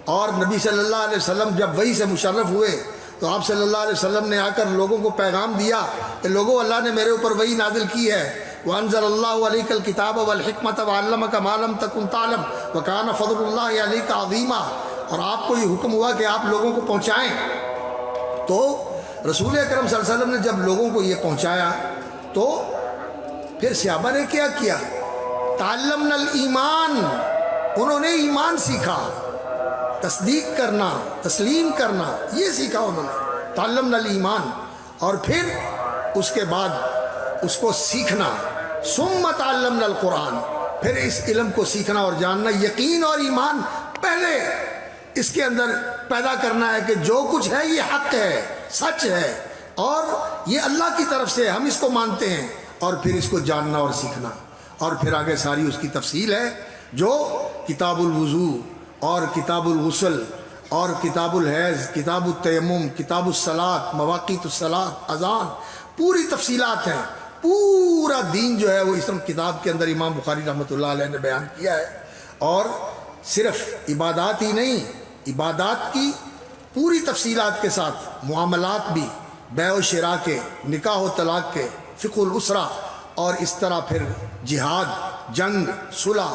اور نبی صلی اللہ علیہ وسلم جب وحی سے مشرف ہوئے تو آپ صلی اللہ علیہ وسلم نے آ کر لوگوں کو پیغام دیا کہ لوگوں، اللہ نے میرے اوپر وحی نازل کی ہے، وَأَنزَلَ اللَّهُ عَلَيْكَ الْكِتَابَ وَالْحِكْمَةَ وَعَلَّمَكَ مَا لَمْ تَكُنْ تَعْلَمْ وَكَانَ فَضْلُ اللَّهِ عَلَيْكَ عَظِيمًا۔ اور آپ کو یہ حکم ہوا کہ آپ لوگوں کو پہنچائیں۔ تو رسول اکرم صلی اللہ علیہ وسلم نے جب لوگوں کو یہ پہنچایا تو پھر صحابہ نے کیا کیا؟ تعلمنا الایمان، انہوں نے ایمان سیکھا، تصدیق کرنا، تسلیم کرنا، یہ سیکھا انہوں نے، تعلمنا الایمان۔ اور پھر اس کے بعد اس کو سیکھنا، ثم تعلمنا القرآن، پھر اس علم کو سیکھنا اور جاننا۔ یقین اور ایمان پہلے اس کے اندر پیدا کرنا ہے کہ جو کچھ ہے یہ حق ہے، سچ ہے، اور یہ اللہ کی طرف سے ہم اس کو مانتے ہیں، اور پھر اس کو جاننا اور سیکھنا، اور پھر آگے ساری اس کی تفصیل ہے جو کتاب الوضو اور کتاب الغسل اور کتاب الحیض، کتاب التیمم، کتاب الصلاۃ، مواقیت الصلاۃ، اذان، پوری تفصیلات ہیں۔ پورا دین جو ہے وہ اس کتاب کے اندر امام بخاری رحمۃ اللہ علیہ نے بیان کیا ہے۔ اور صرف عبادات ہی نہیں، عبادات کی پوری تفصیلات کے ساتھ معاملات بھی، بیع و شراء کے، نکاح و طلاق کے، فقہ الاسرہ، اور اس طرح پھر جہاد، جنگ، صلح،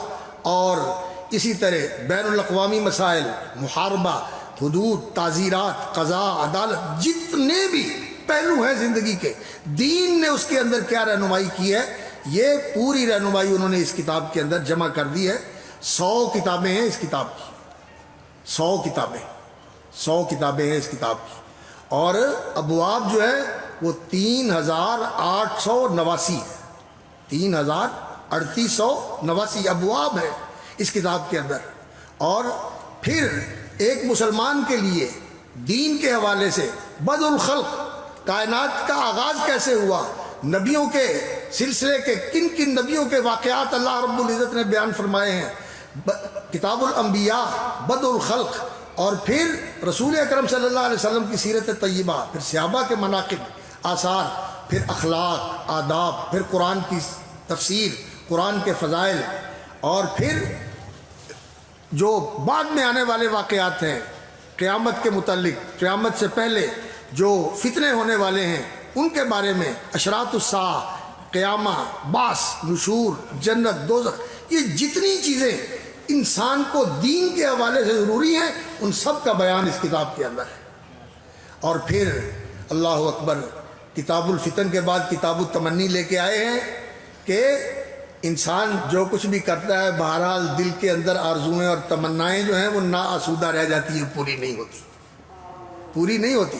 اور اسی طرح بین الاقوامی مسائل، محاربہ، حدود، تعزیرات، قضاء، عدالت، جتنے بھی پہلو ہیں زندگی کے، دین نے اس کے اندر کیا رہنمائی کی ہے، یہ پوری رہنمائی انہوں نے اس کتاب کے اندر جمع کر دی ہے۔ 100 کتابیں ہیں اس کتاب کی، 100 کتابیں ہیں اس کتاب کی، اور ابواب جو ہے وہ 3889 ہے، 3889 ابواب ہے اس کتاب کے اندر۔ اور پھر ایک مسلمان کے لیے دین کے حوالے سے بدء الخلق، کائنات کا آغاز کیسے ہوا، نبیوں کے سلسلے کے کن کن نبیوں کے واقعات اللہ رب العزت نے بیان فرمائے ہیں، کتاب الانبیاء، بدء الخلق، اور پھر رسول اکرم صلی اللہ علیہ وسلم کی سیرت طیبہ، پھر صحابہ کے مناقب، آثار، پھر اخلاق، آداب، پھر قرآن کی تفسیر، قرآن کے فضائل، اور پھر جو بعد میں آنے والے واقعات ہیں قیامت کے متعلق، قیامت سے پہلے جو فتنے ہونے والے ہیں ان کے بارے میں، اشراط الساعہ، قیامہ، بعث، نشور، جنت، دوزخ، یہ جتنی چیزیں انسان کو دین کے حوالے سے ضروری ہیں ان سب کا بیان اس کتاب کے اندر ہے۔ اور پھر اللہ اکبر، کتاب الفتن کے بعد کتاب التمنی لے کے آئے ہیں کہ انسان جو کچھ بھی کرتا ہے بہرحال دل کے اندر آرزوئیں اور تمنائیں جو ہیں وہ ناآسودہ رہ جاتی ہیں، پوری نہیں ہوتی۔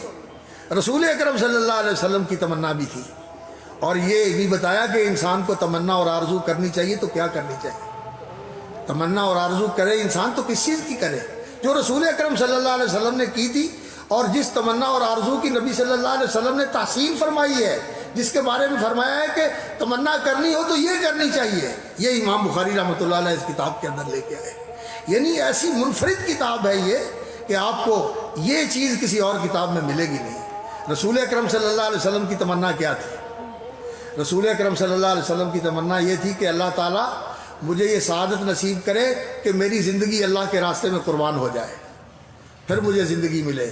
رسول اکرم صلی اللہ علیہ وسلم کی تمنا بھی تھی، اور یہ بھی بتایا کہ انسان کو تمنا اور آرزو کرنی چاہیے تو کیا کرنی چاہیے۔ تمنا اور آرزو کرے انسان تو کس چیز کی کرے، جو رسول اکرم صلی اللہ علیہ وسلم نے کی تھی، اور جس تمنا اور آرزو کی نبی صلی اللہ علیہ وسلم نے تحسین فرمائی ہے، جس کے بارے میں فرمایا ہے کہ تمنا کرنی ہو تو یہ کرنی چاہیے، یہ امام بخاری رحمۃ اللہ علیہ اس کتاب کے اندر لے کے آئے۔ یعنی ایسی منفرد کتاب ہے یہ کہ آپ کو یہ چیز کسی اور کتاب میں ملے گی نہیں۔ رسول اکرم صلی اللہ علیہ وسلم کی تمنا کیا تھی؟ رسول اکرم صلی اللہ علیہ وسلم کی تمنا یہ تھی کہ اللہ تعالیٰ مجھے یہ سعادت نصیب کرے کہ میری زندگی اللہ کے راستے میں قربان ہو جائے، پھر مجھے زندگی ملے،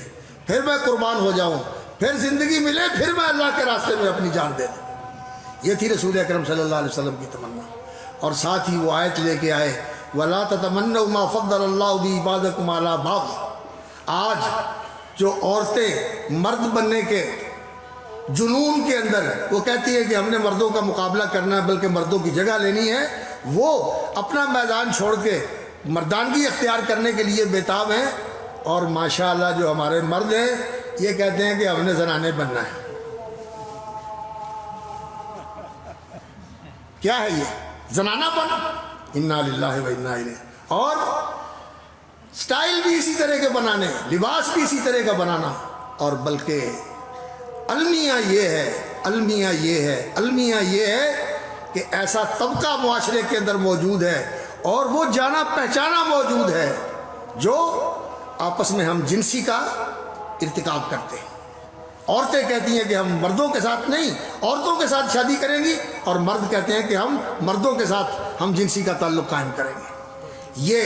پھر میں قربان ہو جاؤں، پھر زندگی ملے، پھر میں اللہ کے راستے میں اپنی جان دے دوں۔ یہ تھی رسول اکرم صلی اللہ علیہ وسلم کی تمنا۔ اور ساتھ ہی وہ آیت لے کے آئے، وَلَا تَتَمَنَّوْا مَا فَضَّلَ اللَّهُ بِهِ بَعْضَكُمْ عَلَىٰ بَعْضٍ۔ آج جو عورتیں مرد بننے کے جنون کے اندر وہ کہتی ہے کہ ہم نے مردوں کا مقابلہ کرنا ہے بلکہ مردوں کی جگہ لینی ہے، وہ اپنا میدان چھوڑ کے مردانگی اختیار کرنے کے لیے بےتاب ہیں، اور ماشاءاللہ جو ہمارے مرد ہیں یہ کہتے ہیں کہ ہم نے زنانے بننا ہے۔ کیا ہے یہ زنانہ بنا؟ انا للہ و انا الیہ۔ اور سٹائل بھی اسی طرح کے بنانے، لباس بھی اسی طرح کا بنانا، اور بلکہ المیہ یہ ہے کہ ایسا طبقہ معاشرے کے اندر موجود ہے اور وہ جانا پہچانا موجود ہے جو آپس میں ہم جنسی کا ارتکاب کرتے ہیں۔ عورتیں کہتی ہیں کہ ہم مردوں کے ساتھ نہیں، عورتوں کے ساتھ شادی کریں گی، اور مرد کہتے ہیں کہ ہم مردوں کے ساتھ ہم جنسی کا تعلق قائم کریں گے۔ یہ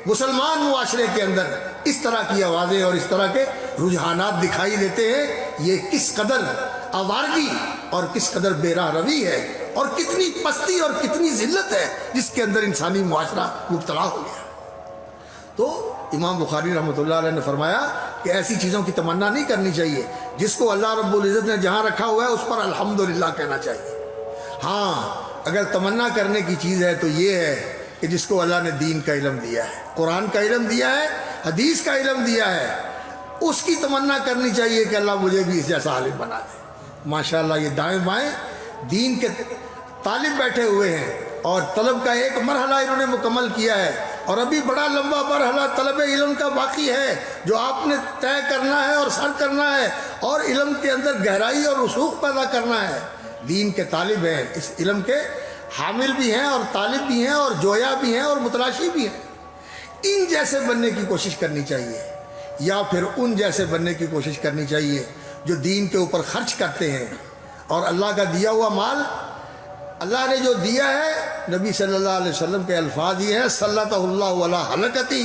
مسلمان معاشرے کے اندر اس طرح کی آوازیں اور اس طرح کے رجحانات دکھائی دیتے ہیں۔ یہ کس قدر آوارگی اور کس قدر بے راہ روی ہے، اور کتنی پستی اور کتنی ذلت ہے جس کے اندر انسانی معاشرہ مبتلا ہو گیا۔ تو امام بخاری رحمۃ اللہ علیہ نے فرمایا کہ ایسی چیزوں کی تمنا نہیں کرنی چاہیے، جس کو اللہ رب العزت نے جہاں رکھا ہوا ہے اس پر الحمدللہ کہنا چاہیے۔ ہاں اگر تمنا کرنے کی چیز ہے تو یہ ہے کہ جس کو اللہ نے دین کا علم دیا ہے، قرآن کا علم دیا ہے، حدیث کا علم دیا ہے، اس کی تمنا کرنی چاہیے کہ اللہ مجھے بھی اس جیسا عالم بنا دے۔ ماشاءاللہ یہ دائیں بائیں دین کے طالب بیٹھے ہوئے ہیں، اور طلب کا ایک مرحلہ انہوں نے مکمل کیا ہے، اور ابھی بڑا لمبا مرحلہ طلب علم کا باقی ہے جو آپ نے طے کرنا ہے اور سر کرنا ہے، اور علم کے اندر گہرائی اور رسوخ پیدا کرنا ہے۔ دین کے طالب ہیں، اس علم کے حامل بھی ہیں اور طالب بھی ہیں اور جویا بھی ہیں اور متلاشی بھی ہیں۔ ان جیسے بننے کی کوشش کرنی چاہیے، یا پھر ان جیسے بننے کی کوشش کرنی چاہیے جو دین کے اوپر خرچ کرتے ہیں، اور اللہ کا دیا ہوا مال اللہ نے جو دیا ہے، نبی صلی اللہ علیہ وسلم کے الفاظ یہ ہیں، صلّۃ اللہ علی حلقتی،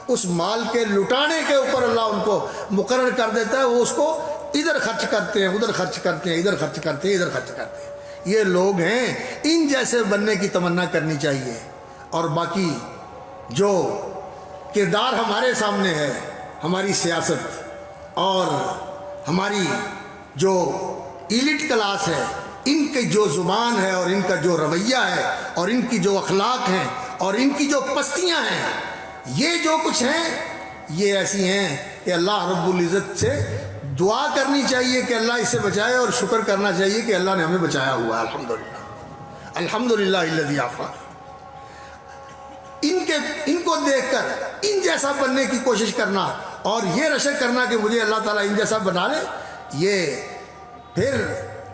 اس مال کے لٹانے کے اوپر اللہ ان کو مقرر کر دیتا ہے، وہ اس کو ادھر خرچ کرتے ہیں، ادھر خرچ کرتے ہیں، ادھر خرچ کرتے ہیں، ادھر خرچ کرتے ہیں۔ یہ لوگ ہیں، ان جیسے بننے کی تمنا کرنی چاہیے۔ اور باقی جو کردار ہمارے سامنے ہے، ہماری سیاست اور ہماری جو ایلیٹ کلاس ہے، ان کی جو زبان ہے اور ان کا جو رویہ ہے اور ان کی جو اخلاق ہیں اور ان کی جو پستیاں ہیں، یہ جو کچھ ہیں یہ ایسی ہیں کہ اللہ رب العزت سے دعا کرنی چاہیے کہ اللہ اس سے بچائے، اور شکر کرنا چاہیے کہ اللہ نے ہمیں بچایا ہوا ہے۔ الحمدللہ الحمدللہ الذی عافانا۔ ان کو دیکھ کر ان جیسا بننے کی کوشش کرنا اور یہ رشک کرنا کہ مجھے اللہ تعالیٰ ان جیسا بنا لے، یہ پھر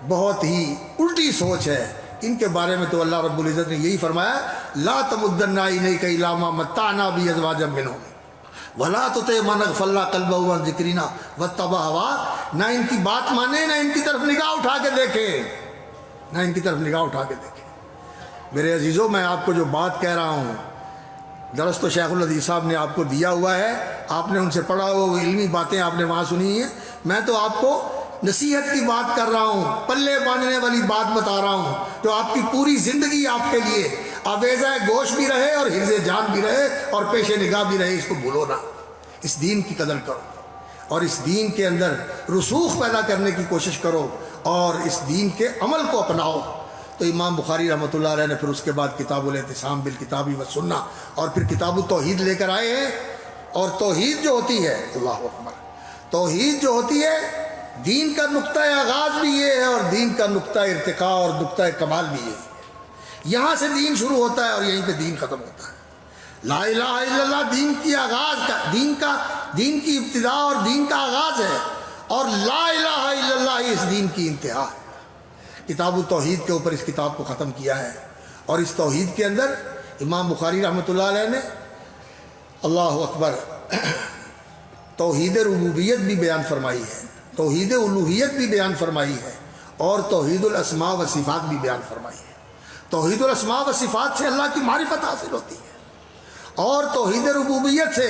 بہت ہی الٹی سوچ ہے۔ ان کے بارے میں تو اللہ رب العزت نے یہی فرمایا، لا تمدن عینیک الی ما متعنا به ازواجا منهم ولا تطع من اغفلنا قلبه عن ذکرنا واتبع هواه۔ نہ ان کی بات مانے، نہ ان کی طرف نگاہ اٹھا کے دیکھے، نہ ان کی طرف نگاہ اٹھا کے دیکھے۔ میرے عزیزوں، میں آپ کو جو بات کہہ رہا ہوں، درس تو شیخ الحدیث صاحب نے آپ کو دیا ہوا ہے، آپ نے ان سے پڑھا ہوا، وہ علمی باتیں آپ نے وہاں سنی ہیں۔ میں تو آپ کو نصیحت کی بات کر رہا ہوں، پلے باندھنے والی بات بتا رہا ہوں، جو آپ کی پوری زندگی آپ کے لیے آویزہ گوش بھی رہے اور حفظ جان بھی رہے اور پیش نگاہ بھی رہے۔ اس کو بھولو نہ، اس دین کی قدر کرو اور اس دین کے اندر رسوخ پیدا کرنے کی کوشش کرو اور اس دین کے عمل کو اپناؤ۔ تو امام بخاری رحمۃ اللہ علیہ نے پھر اس کے بعد کتاب الاعتصام بالکتاب والسنہ اور پھر کتاب التوحید لے کر آئے ہیں۔ اور توحید جو ہوتی ہے، اللہ اکبر، توحید جو ہوتی ہے، دین کا نقطہ آغاز بھی یہ ہے اور دین کا نقطہ ارتقاء اور نقطہ کمال بھی یہ ہے۔ یہاں سے دین شروع ہوتا ہے اور یہیں پہ دین ختم ہوتا ہے۔ لا الہ الا اللہ دین کی آغاز کا دین کی ابتدا اور دین کا آغاز ہے، اور لا الہ الا اللہ اس دین کی انتہا ہے۔ کتاب التوحید کے اوپر اس کتاب کو ختم کیا ہے، اور اس توحید کے اندر امام بخاری رحمۃ اللہ علیہ نے، اللہ اکبر، توحید ربوبیت بھی بیان فرمائی ہے، توحید الوہیت بھی بیان فرمائی ہے، اور توحید الاسماء و صفات بھی بیان فرمائی ہے۔ توحید الاسماء و صفات سے اللہ کی معرفت حاصل ہوتی ہے، اور توحید ربوبیت سے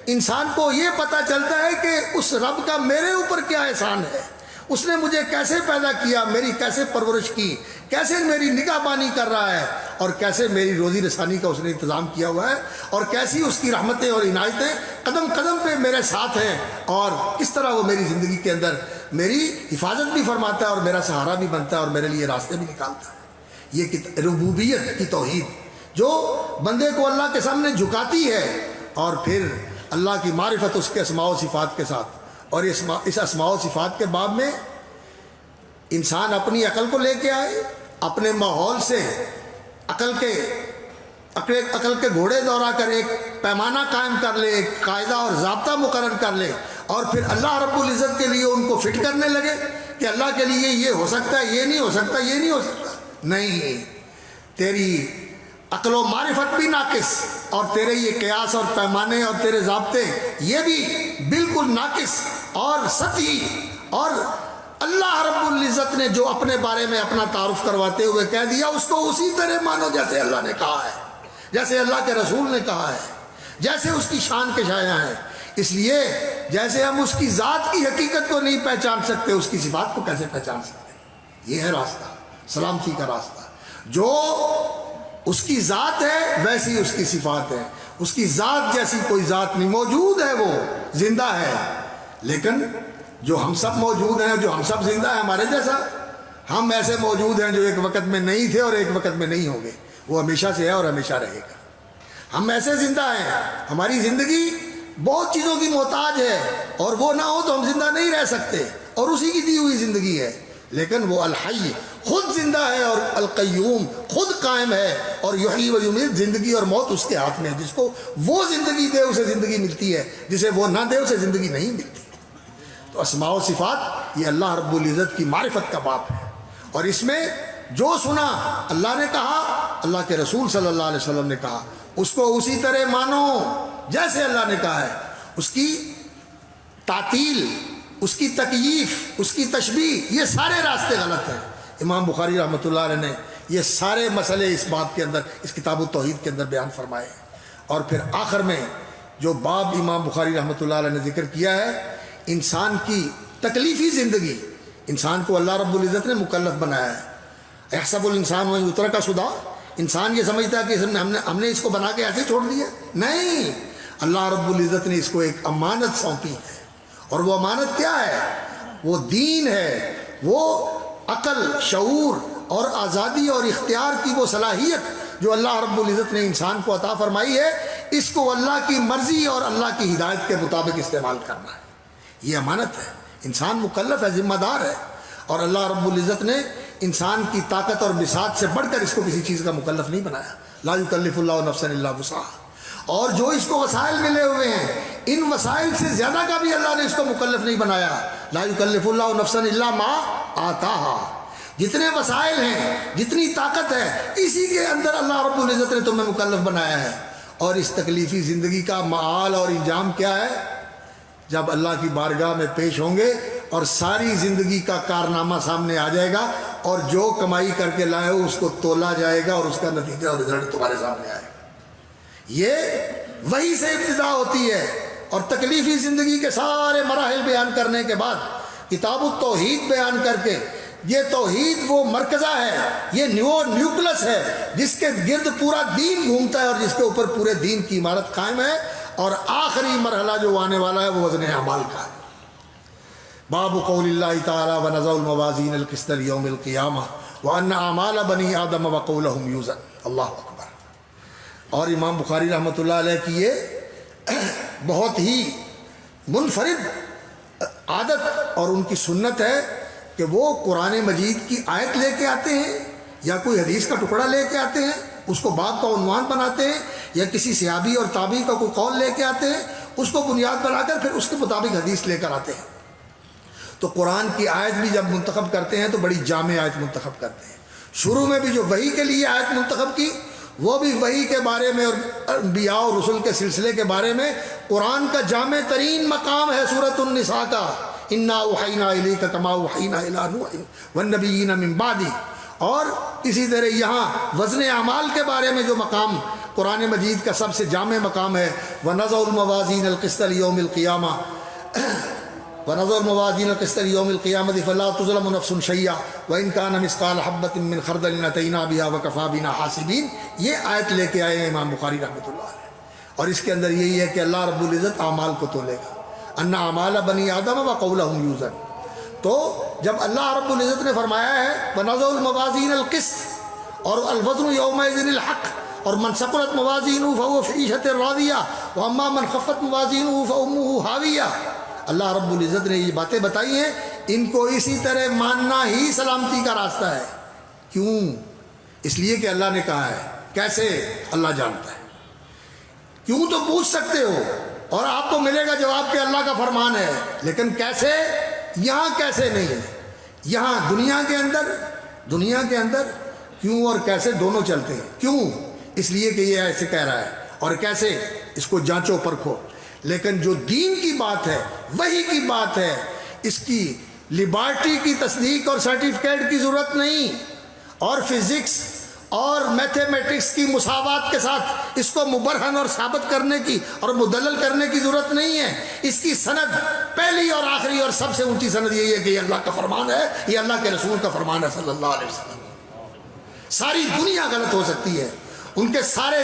انسان کو یہ پتہ چلتا ہے کہ اس رب کا میرے اوپر کیا احسان ہے، اس نے مجھے کیسے پیدا کیا، میری کیسے پرورش کی، کیسے میری نگہبانی کر رہا ہے، اور کیسے میری روزی رسانی کا اس نے انتظام کیا ہوا ہے، اور کیسی اس کی رحمتیں اور عنایتیں قدم قدم پہ میرے ساتھ ہیں، اور کس طرح وہ میری زندگی کے اندر میری حفاظت بھی فرماتا ہے اور میرا سہارا بھی بنتا ہے اور میرے لیے راستے بھی نکالتا ہے۔ یہ ربوبیت کی توحید جو بندے کو اللہ کے سامنے جھکاتی ہے، اور پھر اللہ کی معرفت اس کے اسماء و صفات کے ساتھ، اور اس اسماء و صفات کے باب میں انسان اپنی عقل کو لے کے آئے، اپنے ماحول سے عقل کے گھوڑے دوڑا کر ایک پیمانہ قائم کر لے، ایک قاعدہ اور ضابطہ مقرر کر لے، اور پھر اللہ رب العزت کے لیے ان کو فٹ کرنے لگے کہ اللہ کے لیے یہ ہو سکتا ہے، یہ نہیں ہو سکتا، یہ نہیں ہو سکتا۔ نہیں، تیری عقل و معرفت بھی ناقص، اور تیرے یہ قیاس اور پیمانے اور تیرے ضابطے یہ بھی بالکل ناقص اور سطحی۔ اور اللہ رب العزت نے جو اپنے بارے میں اپنا تعارف کرواتے ہوئے کہہ دیا، اس کو اسی طرح مانو جیسے اللہ نے کہا ہے، جیسے اللہ کے رسول نے کہا ہے، جیسے اس کی شان کے شایع ہیں۔ اس لیے جیسے ہم اس کی ذات کی حقیقت کو نہیں پہچان سکتے، اس کی صفات کو کیسے پہچان سکتے ہیں؟ یہ ہے راستہ، سلامتی کا راستہ۔ جو اس کی ذات ہے ویسی اس کی صفات ہے، اس کی ذات جیسی کوئی ذات نہیں، موجود ہے، وہ زندہ ہے، لیکن جو ہم سب موجود ہیں، جو ہم سب زندہ ہیں، ہمارے جیسا ہم ایسے موجود ہیں جو ایک وقت میں نہیں تھے اور ایک وقت میں نہیں ہوں گے، وہ ہمیشہ سے ہے اور ہمیشہ رہے گا۔ ہم ایسے زندہ ہیں، ہماری زندگی بہت چیزوں کی محتاج ہے، اور وہ نہ ہو تو ہم زندہ نہیں رہ سکتے، اور اسی کی دی ہوئی زندگی ہے، لیکن وہ الحی خود زندہ ہے، اور القیوم خود قائم ہے، اور یحیی و یمیت زندگی اور موت اس کے ہاتھ میں ہے۔ جس کو وہ زندگی دے اسے زندگی ملتی ہے، جسے وہ نہ دے اسے زندگی نہیں ملتی۔ تو اسماء و صفات یہ اللہ رب العزت کی معرفت کا باب ہے، اور اس میں جو سنا اللہ نے کہا، اللہ کے رسول صلی اللہ علیہ وسلم نے کہا، اس کو اسی طرح مانو جیسے اللہ نے کہا ہے۔ اس کی تعطیل، اس کی تکییف، اس کی تشبیہ، یہ سارے راستے غلط ہیں۔ امام بخاری رحمۃ اللہ علیہ نے یہ سارے مسئلے اس باب کے اندر، اس کتاب التوحید کے اندر بیان فرمائے۔ اور پھر آخر میں جو باب امام بخاری رحمۃ اللہ علیہ نے ذکر کیا ہے، انسان کی تکلیفی زندگی، انسان کو اللہ رب العزت نے مکلف بنایا ہے۔ احسب الانسان و یترک سدی، انسان یہ سمجھتا ہے کہ ہم نے اس کو بنا کے ایسے چھوڑ دیا، نہیں، اللہ رب العزت نے اس کو ایک امانت سونپی ہے، اور وہ امانت کیا ہے؟ وہ دین ہے، وہ عقل، شعور اور آزادی اور اختیار کی وہ صلاحیت جو اللہ رب العزت نے انسان کو عطا فرمائی ہے، اس کو اللہ کی مرضی اور اللہ کی ہدایت کے مطابق استعمال کرنا ہے۔ یہ امانت ہے، انسان مکلف ہے، ذمہ دار ہے، اور اللہ رب العزت نے انسان کی طاقت اور بساط سے بڑھ کر اس کو کسی چیز کا مکلف نہیں بنایا۔ لا یکلف اللہ نفسا الا وسعها، اور جو اس کو وسائل ملے ہوئے ہیں، ان وسائل سے زیادہ کا بھی اللہ نے اس کو مکلف نہیں بنایا۔ لا یکلف اللہ نفسا الا ما آتاها، جتنے وسائل ہیں، جتنی طاقت ہے، اسی کے اندر اللہ رب العزت نے تمہیں مکلف بنایا ہے۔ اور اس تکلیفی زندگی کا معال اور انجام کیا ہے؟ جب اللہ کی بارگاہ میں پیش ہوں گے اور ساری زندگی کا کارنامہ سامنے آ جائے گا، اور جو کمائی کر کے لائے ہو اس کو تولا جائے گا، اور اس کا نتیجہ اور رزلٹ تمہارے سامنے آئے گا۔ یہ وہی سے ابتدا ہوتی ہے، اور تکلیفی زندگی کے سارے مراحل بیان کرنے کے بعد کتاب التوحید بیان کر کے، یہ توحید وہ مرکزہ ہے، یہ وہ نیوکلس ہے جس کے گرد پورا دین گھومتا ہے، اور جس کے اوپر پورے دین کی عمارت قائم ہے۔ اور آخری مرحلہ جو آنے والا ہے وہ وزن اعمال کا ہے۔ باب قول اللہ تعالی ونضع الموازین القسط لیوم القیامہ وان اعمال بنی آدم وقولهم یوزن۔ اللہ اکبر۔ اور امام بخاری رحمۃ اللہ علیہ کی یہ بہت ہی منفرد عادت اور ان کی سنت ہے کہ وہ قرآن مجید کی آیت لے کے آتے ہیں، یا کوئی حدیث کا ٹکڑا لے کے آتے ہیں، اس کو باب کا عنوان بناتے ہیں، یا کسی صحابی اور تابعی کا کوئی قول لے کے آتے ہیں، اس کو بنیاد بنا کر پھر اس کے مطابق حدیث لے کر آتے ہیں۔ تو قرآن کی آیت بھی جب منتخب کرتے ہیں تو بڑی جامع آیت منتخب کرتے ہیں۔ شروع میں بھی جو وحی کے لیے آیت منتخب کی، وہ بھی وحی کے بارے میں اور انبیاء اور رسل کے سلسلے کے بارے میں قرآن کا جامع ترین مقام ہے سورۃ النساء کا، انا اوحینا الیک کما اوحینا الی نوح والنبیین من بعدہ۔ اور اسی طرح یہاں وزن اعمال کے بارے میں جو مقام قرآن مجید کا سب سے جامع مقام ہے، ونضع الموازین القسط لیوم القیامہ ونضع الموازین القسط لیوم القیامۃ فلا تظلم نفس شیئا وان کان مثقال حبۃ من خردل اتینا بها وکفی بنا حاسبین۔ یہ آیت لے کے آئے ہیں امام بخاری رحمۃ اللہ علیہ، اور اس کے اندر یہی ہے کہ اللہ رب العزت اعمال کو تولے گا، ان اعمال بنی آدم وقولهم یوزن۔ تو جب اللہ رب العزت نے فرمایا ہے ونضع الموازین القسط اور الوزن یومئذ الحق، اور من ثقلت موازینہ فهو فی عیشۃ راضیہ واما من خفت موازینہ فامہ ہاویہ، اللہ رب العزت نے یہ باتیں بتائی ہیں، ان کو اسی طرح ماننا ہی سلامتی کا راستہ ہے۔ کیوں؟ اس لیے کہ اللہ نے کہا ہے۔ کیسے؟ اللہ جانتا ہے۔ کیوں تو پوچھ سکتے ہو، اور آپ کو ملے گا جواب کہ اللہ کا فرمان ہے، لیکن کیسے؟ یہاں کیسے نہیں ہے، یہاں دنیا کے اندر کیوں اور کیسے دونوں چلتے ہیں۔ کیوں؟ اس لیے کہ یہ ایسے کہہ رہا ہے، اور کیسے، اس کو جانچو پرکھو۔ لیکن جو دین کی بات ہے، وحی کی بات ہے، اس کی لیبارٹی کی تصدیق اور سرٹیفکیٹ کی ضرورت نہیں، اور فزکس اور میتھمیٹکس کی مساوات کے ساتھ اس کو مبرہن اور ثابت کرنے کی اور مدلل کرنے کی ضرورت نہیں ہے۔ اس کی سند پہلی اور آخری اور سب سے اونچی سند یہی ہے کہ یہ اللہ کا فرمان ہے، یہ اللہ کے رسول کا فرمان ہے صلی اللہ علیہ وسلم۔ ساری دنیا غلط ہو سکتی ہے، ان کے سارے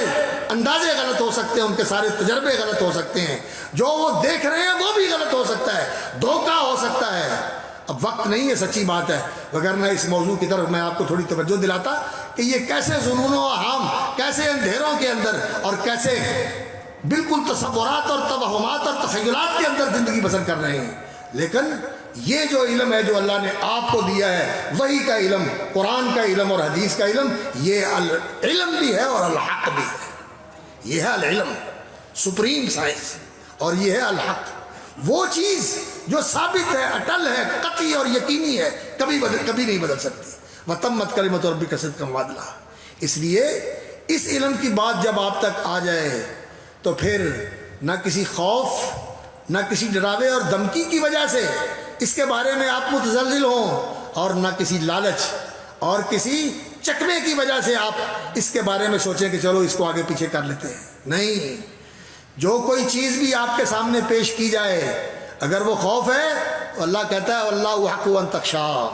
اندازے غلط ہو سکتے ہیں، ان کے سارے تجربے غلط ہو سکتے ہیں، جو وہ دیکھ رہے ہیں وہ بھی غلط ہو سکتا ہے، دھوکہ ہو سکتا ہے۔ اب وقت نہیں ہے، سچی بات ہے، وگرنہ اس موضوع کی طرف میں آپ کو تھوڑی توجہ دلاتا کہ یہ کیسے ظنون و اوہام، کیسے اندھیروں کے اندر اور کیسے بالکل تصورات اور توہمات اور تخیلات کے اندر زندگی بسر کر رہے ہیں۔ لیکن یہ جو علم ہے جو اللہ نے آپ کو دیا ہے، وحی کا علم، قرآن کا علم اور حدیث کا علم، یہ العلم بھی ہے اور الحق بھی ہے۔ یہ ہے العلم، سپریم سائنس، اور یہ ہے الحق، وہ چیز جو ثابت ہے، اٹل ہے، قطعی اور یقینی ہے، کبھی نہیں بدل سکتی۔ وَتَمَّتْ كَلِمَةُ رَبِّكَ صِدْقًا وَعَدْلًا۔ اس لیے اس علم کی بات جب آپ تک آ جائے تو پھر نہ کسی خوف، نہ کسی ڈراوے اور دھمکی کی وجہ سے اس کے بارے میں آپ متزلزل ہوں، اور نہ کسی لالچ اور کسی چکمے کی وجہ سے آپ اس کے بارے میں سوچیں کہ چلو اس کو آگے پیچھے کر لیتے ہیں۔ نہیں، جو کوئی چیز بھی آپ کے سامنے پیش کی جائے، اگر وہ خوف ہے تو اللہ کہتا ہے واللہ احق ان تخشوا،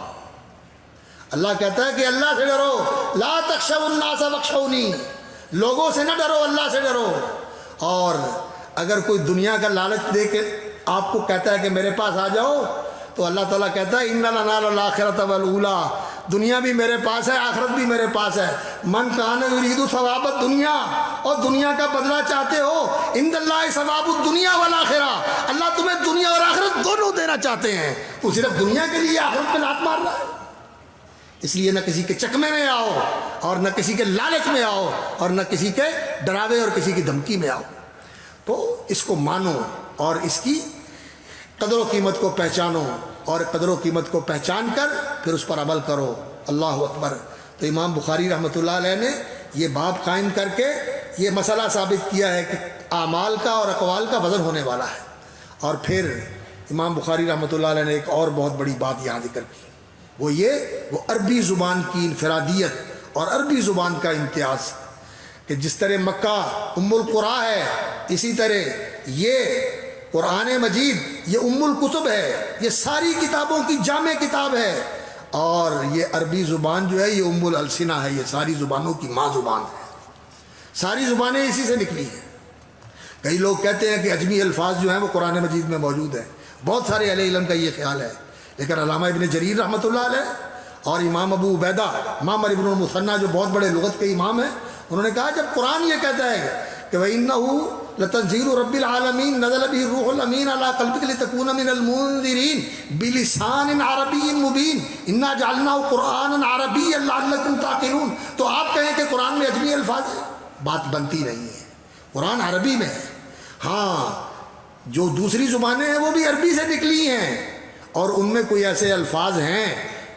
اللہ کہتا ہے کہ اللہ سے ڈرو، لا تخشوا الناس واخشونی، لوگوں سے نہ ڈرو، اللہ سے ڈرو۔ اور اگر کوئی دنیا کا لالچ دے کے آپ کو کہتا ہے کہ میرے پاس آ جاؤ، تو اللہ تعالیٰ کہتا ہے ان لنا الاخرۃ والاولی، دنیا بھی میرے پاس ہے، آخرت بھی میرے پاس ہے۔ من کان یرید ثواب الدنیا، اور دنیا کا بدلہ چاہتے ہو، عند اللہ ثواب الدنیا والآخرہ، اللہ تمہیں دنیا اور آخرت دونوں دینا چاہتے ہیں، تو صرف دنیا کے لیے آخرت پہ لات مار رہا ہے۔ اس لیے نہ کسی کے چکمے میں آؤ، اور نہ کسی کے لالچ میں آؤ، اور نہ کسی کے ڈراوے اور کسی کی دھمکی میں آؤ۔ تو اس کو مانو اور اس کی قدر و قیمت کو پہچانو، اور قدر و قیمت کو پہچان کر پھر اس پر عمل کرو۔ اللہ اکبر۔ تو امام بخاری رحمۃ اللہ علیہ نے یہ باب قائم کر کے یہ مسئلہ ثابت کیا ہے کہ اعمال کا اور اقوال کا وزن ہونے والا ہے۔ اور پھر امام بخاری رحمۃ اللہ علیہ نے ایک اور بہت بڑی بات یہاں ذکر کی، وہ عربی زبان کی انفرادیت اور عربی زبان کا امتیاز، کہ جس طرح مکہ ام القرآ ہے، اسی طرح یہ قرآن مجید یہ ام الکتب ہے، یہ ساری کتابوں کی جامع کتاب ہے، اور یہ عربی زبان جو ہے یہ ام الالسنہ ہے، یہ ساری زبانوں کی ماں زبان ہے، ساری زبانیں اسی سے نکلی ہیں۔ کئی لوگ کہتے ہیں کہ عجمی الفاظ جو ہیں وہ قرآن مجید میں موجود ہیں، بہت سارے اہل علم کا یہ خیال ہے، لیکن علامہ ابن جریر رحمۃ اللہ علیہ اور امام ابو عبیدہ معمر ابن المثنیٰ جو بہت بڑے لغت کے امام ہیں، انہوں نے کہا جب قرآن یہ کہتا ہے کہ وَإِنَّهُ لَتَنزِيلُ رَبِّ الْعَالَمِينَ نَزَلَ بِهِ الرُّوحُ الْأَمِينُ عَلَىٰ قَلْبِكَ لِتَكُونَ مِنَ الْمُنذِرِينَ بِلِسَانٍ عَرَبِيٍّ مُبِينٍ إِنَّا جَعَلْنَاهُ قُرْآنًا عَرَبِيًّا لَعَلَّكُمْ تَعْقِلُونَ۔ تو آپ کہیں کہ قرآن میں عجمی الفاظ ہیں، بات بنتی نہیں ہے، قرآن عربی میں ہے۔ ہاں جو دوسری زبانیں ہیں وہ بھی عربی سے نکلی ہیں، اور ان میں کوئی ایسے الفاظ ہیں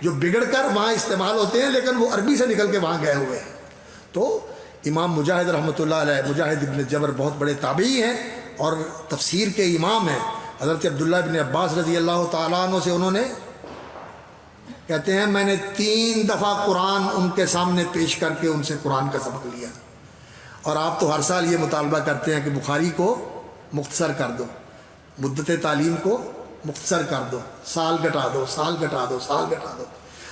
جو بگڑ کر وہاں استعمال ہوتے ہیں، لیکن وہ عربی سے نکل کے وہاں گئے ہوئے ہیں۔ تو امام مجاہد رحمۃ اللہ علیہ، مجاہد ابن جبر بہت بڑے تابعی ہیں اور تفسیر کے امام ہیں۔ حضرت عبداللہ ابن عباس رضی اللہ تعالیٰ عنہ سے انہوں نے کہتے ہیں میں نے 3 دفعہ قرآن ان کے سامنے پیش کر کے ان سے قرآن کا سبق لیا، اور آپ تو ہر سال یہ مطالبہ کرتے ہیں کہ بخاری کو مختصر کر دو، مدت تعلیم کو مختصر کر دو، سال گھٹا دو، سال گھٹا دو، سال گھٹا دو۔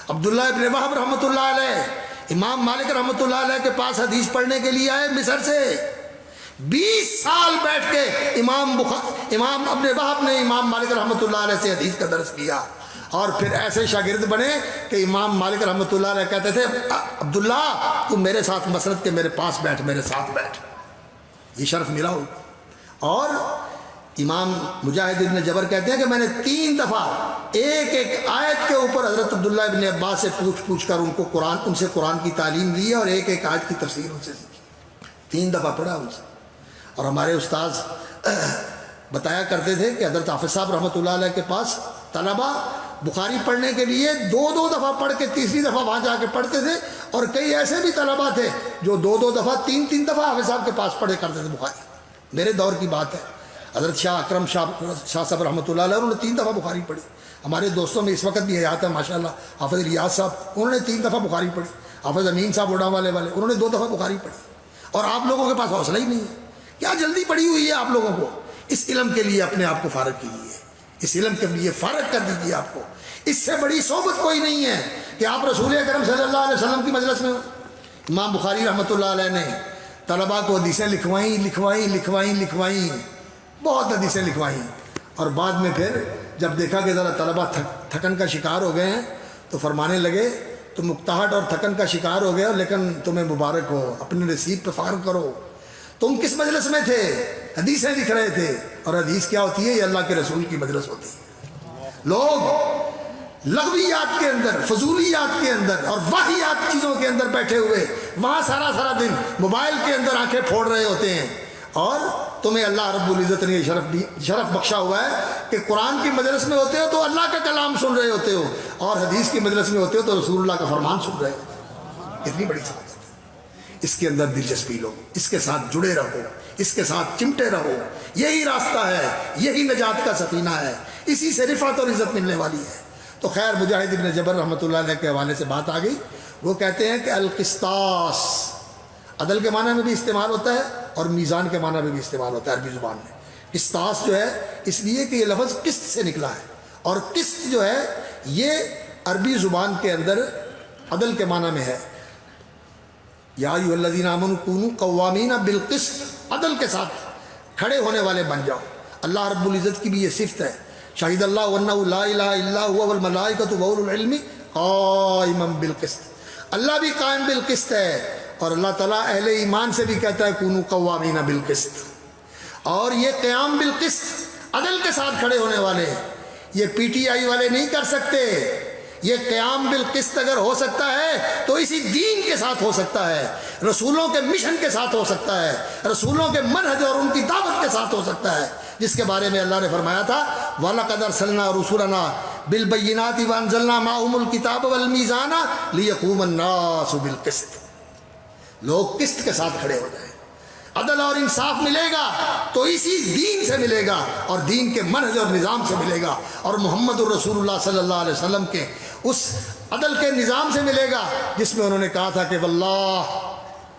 عبداللہ ابن وہب رحمۃ اللہ علیہ امام مالک رحمۃ اللہ علیہ کے پاس حدیث پڑھنے کے لیے آئے مصر سے، 20 سال بیٹھ کے امام ابن وہب نے امام مالک رحمۃ اللہ علیہ سے حدیث کا درس کیا، اور پھر ایسے شاگرد بنے کہ امام مالک رحمۃ اللہ علیہ کہتے تھے عبداللہ تم میرے ساتھ مسرت کے میرے پاس بیٹھ، میرے ساتھ بیٹھ، یہ شرف ملا ہو۔ اور امام مجاہد ابن جبر کہتے ہیں کہ میں نے 3 دفعہ ایک ایک آیت کے اوپر حضرت عبداللہ ابن عباس سے پوچھ کر ان سے قرآن کی تعلیم لی ہے، اور ایک ایک آیت کی تفسیر ان سے سیکھی، 3 دفعہ پڑھا ان سے۔ اور ہمارے استاذ بتایا کرتے تھے کہ حضرت حافظ صاحب رحمۃ اللہ علیہ کے پاس طلبہ بخاری پڑھنے کے لیے 2 دفعہ پڑھ کے تیسری دفعہ وہاں جا کے پڑھتے تھے، اور کئی ایسے بھی طلبہ تھے جو 2 دفعہ 3 دفعہ حافظ صاحب کے پاس پڑھے کرتے تھے بخاری۔ میرے دور کی بات ہے، حضرت شاہ اکرم شاہ صاحب رحمۃ اللہ علیہ انہوں نے 3 دفعہ بخاری پڑھی۔ ہمارے دوستوں میں اس وقت بھی حیات ہے ماشاءاللہ حافظ ریاض صاحب، انہوں نے 3 دفعہ بخاری پڑھی۔ حافظ امین صاحب اڑا والے انہوں نے 2 دفعہ بخاری پڑھی، اور آپ لوگوں کے پاس حوصلہ ہی نہیں ہے۔ کیا جلدی پڑی ہوئی ہے آپ لوگوں کو؟ اس علم کے لیے اپنے آپ کو فارغ کیجیے، اس علم کے لیے فارغ کر دیجیے آپ کو۔ اس سے بڑی صحبت کوئی نہیں ہے کہ آپ رسول اکرم صلی اللہ علیہ وسلم کی مجلس میں ہو۔ امام بخاری رحمۃ اللہ علیہ نے طلباء کو حدیثیں لکھوائیں، بہت حدیثیں لکھوائیں، اور بعد میں پھر جب دیکھا کہ ذرا طلباء تھکن کا شکار ہو گئے ہیں تو فرمانے لگے تم مکتاہٹ اور تھکن کا شکار ہو گئے ہو، لیکن تمہیں مبارک ہو، اپنے نصیب پہ فخر کرو۔ تم کس مجلس میں تھے؟ حدیثیں لکھ رہے تھے، اور حدیث کیا ہوتی ہے؟ یہ اللہ کے رسول کی مجلس ہوتی ہے۔ لوگ لغویات کے اندر، فضولیات کے اندر اور واہیات چیزوں کے اندر بیٹھے ہوئے وہاں سارا دن موبائل کے اندر آنکھیں پھوڑ رہے ہوتے ہیں، اور تمہیں اللہ رب العزت نے یہ شرف بخشا ہوا ہے کہ قرآن کی مجلس میں ہوتے ہو تو اللہ کا کلام سن رہے ہوتے ہو، اور حدیث کی مجلس میں ہوتے ہو تو رسول اللہ کا فرمان سن رہے ہو۔ اتنی بڑی سعادت ہے، اس کے اندر دلچسپی لو، اس کے ساتھ جڑے رہو، اس کے ساتھ چمٹے رہو، یہی راستہ ہے، یہی نجات کا سفینہ ہے، اسی سے رفعت اور عزت ملنے والی ہے۔ تو خیر مجاہد ابن جبر رحمۃ اللہ علیہ کے حوالے سے بات آ گئی، وہ کہتے ہیں کہ القسطاس عدل کے معنی میں بھی استعمال ہوتا ہے اور میزان کے معنی میں بھی استعمال ہوتا ہے عربی زبان میں۔ قسطاس جو ہے اس لیے کہ یہ لفظ قسط سے نکلا ہے، اور قسط جو ہے یہ عربی زبان کے اندر عدل کے معنی میں ہے۔ یا ایھا الذین آمنوا کونوا قوامین بالقسط، عدل کے ساتھ کھڑے ہونے والے بن جاؤ۔ اللہ رب العزت کی بھی یہ صفت ہے، شہید اللہ انہ لا الہ الا هو والملائکۃ واولو العلم قائما بالقسط، اللہ بھی قائم بالقسط ہے، اور اللہ تعالیٰ اہل ایمان سے بھی کہتا ہے کونوا قوامین بالقسط۔ اور یہ قیام بالقسط عدل کے ساتھ کھڑے ہونے والے ہیں، یہ پی ٹی آئی والے نہیں کر سکتے۔ یہ قیام بالقسط اگر ہو سکتا ہے تو اسی دین کے ساتھ ہو سکتا ہے، رسولوں کے مشن کے ساتھ ہو سکتا ہے، رسولوں کے منہج اور ان کی دعوت کے ساتھ ہو سکتا ہے، جس کے بارے میں اللہ نے فرمایا تھا وَلَقَدْ أَرْسَلْنَا رُسُلَنَا بِالْبَيِّنَاتِ وَأَنزَلْنَا مَعَهُمُ الْكِتَابَ وَالْمِيزَانَ لِيَقُومَ النَّاسُ بِالْقِسْطِ۔ لوگ قسط کے ساتھ کھڑے ہو جائیں، عدل اور انصاف ملے گا تو اسی دین سے ملے گا، اور دین کے منہج اور نظام سے ملے گا، اور محمد الرسول اللہ صلی اللہ علیہ وسلم کے اس عدل کے نظام سے ملے گا جس میں انہوں نے کہا تھا کہ واللہ،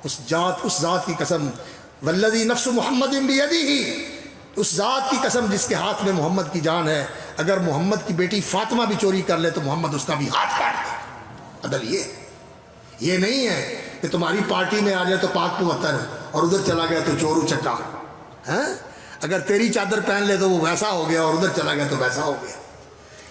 اس ذات کی قسم، والذی نفس محمد بیدہ، اس ذات کی قسم جس کے ہاتھ میں محمد کی جان ہے، اگر محمد کی بیٹی فاطمہ بھی چوری کر لے تو محمد اس کا بھی ہاتھ کاٹ دے۔ عدل یہ نہیں ہے کہ تمہاری پارٹی میں آ جائے تو پاک پوتر اور ادھر چلا گیا تو چورو چٹا، اگر تیری چادر پہن لے تو وہ ویسا ہو گیا اور ادھر چلا گیا تو ویسا ہو گیا۔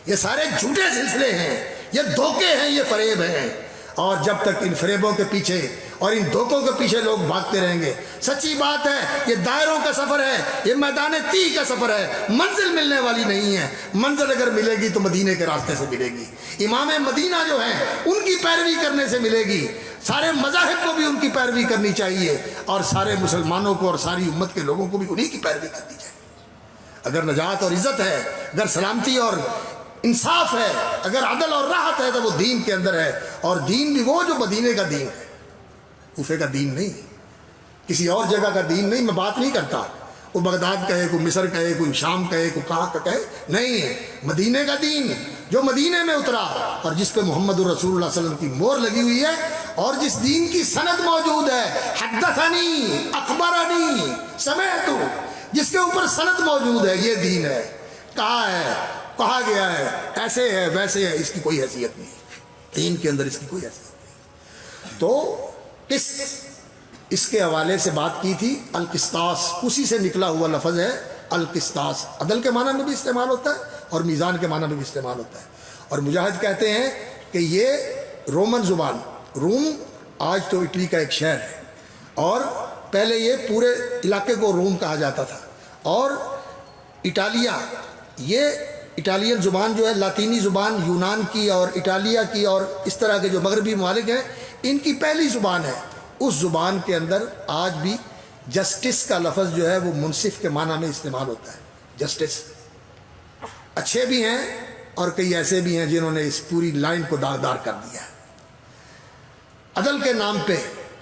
یہ سارے جھوٹے سلسلے ہیں، یہ دھوکے ہیں، یہ فریب ہیں، اور جب تک ان فریبوں کے پیچھے اور ان دھوکوں کے پیچھے لوگ بھاگتے رہیں گے، سچی بات ہے یہ دائروں کا سفر ہے، یہ میدان تیہ کا سفر ہے، منزل ملنے والی نہیں ہے۔ منزل اگر ملے گی تو مدینے کے راستے سے ملے گی، امام مدینہ جو ہیں ان کی پیروی کرنے سے ملے گی، سارے مذاہب کو بھی ان کی پیروی کرنی چاہیے، اور سارے مسلمانوں کو اور ساری امت کے لوگوں کو بھی انہی کی پیروی کرنی چاہیے۔ اگر نجات اور عزت ہے، اگر سلامتی اور انصاف ہے، اگر عدل اور راحت ہے تو وہ دین کے اندر ہے، اور دین بھی وہ جو مدینے کا دین ہے، کوفے کا دین نہیں، کسی اور جگہ کا دین نہیں۔ میں بات نہیں کرتا وہ بغداد کہے، کوئی مصر کہے، کوئی شام کہے، کوئی کہاں کا کہے، نہیں، مدینے کا دین جو مدینے میں اترا اور جس پہ محمد الرسول اللہ صلی اللہ علیہ وسلم کی مہر لگی ہوئی ہے، اور جس دین کی سند موجود ہے، حدثنی، اخبرنی، سمعت، جس کے اوپر سند موجود ہے، یہ دین ہے، کہا ہے، کہا گیا ہے، ایسے ہے ویسے ہے، اس کی کوئی حیثیت نہیں، دین کے اندر اس کی کوئی حیثیت نہیں۔ تو اس کے حوالے سے بات کی تھی، القسطاس اسی سے نکلا ہوا لفظ ہے القسطاس، عدل کے معنی میں بھی استعمال ہوتا ہے اور میزان کے معنی میں بھی استعمال ہوتا ہے۔ اور مجاہد کہتے ہیں کہ یہ رومن زبان، روم آج تو اٹلی کا ایک شہر ہے، اور پہلے یہ پورے علاقے کو روم کہا جاتا تھا، اور اٹالیا، یہ اٹالین زبان جو ہے لاطینی زبان یونان کی اور اٹالیا کی اور اس طرح کے جو مغربی ممالک ہیں ان کی پہلی زبان ہے۔ اس زبان کے اندر آج بھی جسٹس کا لفظ جو ہے وہ منصف کے معنی میں استعمال ہوتا ہے۔ جسٹس اچھے بھی ہیں اور کئی ایسے بھی ہیں جنہوں نے اس پوری لائن کو داغدار کر دیا ہے۔ عدل کے نام پہ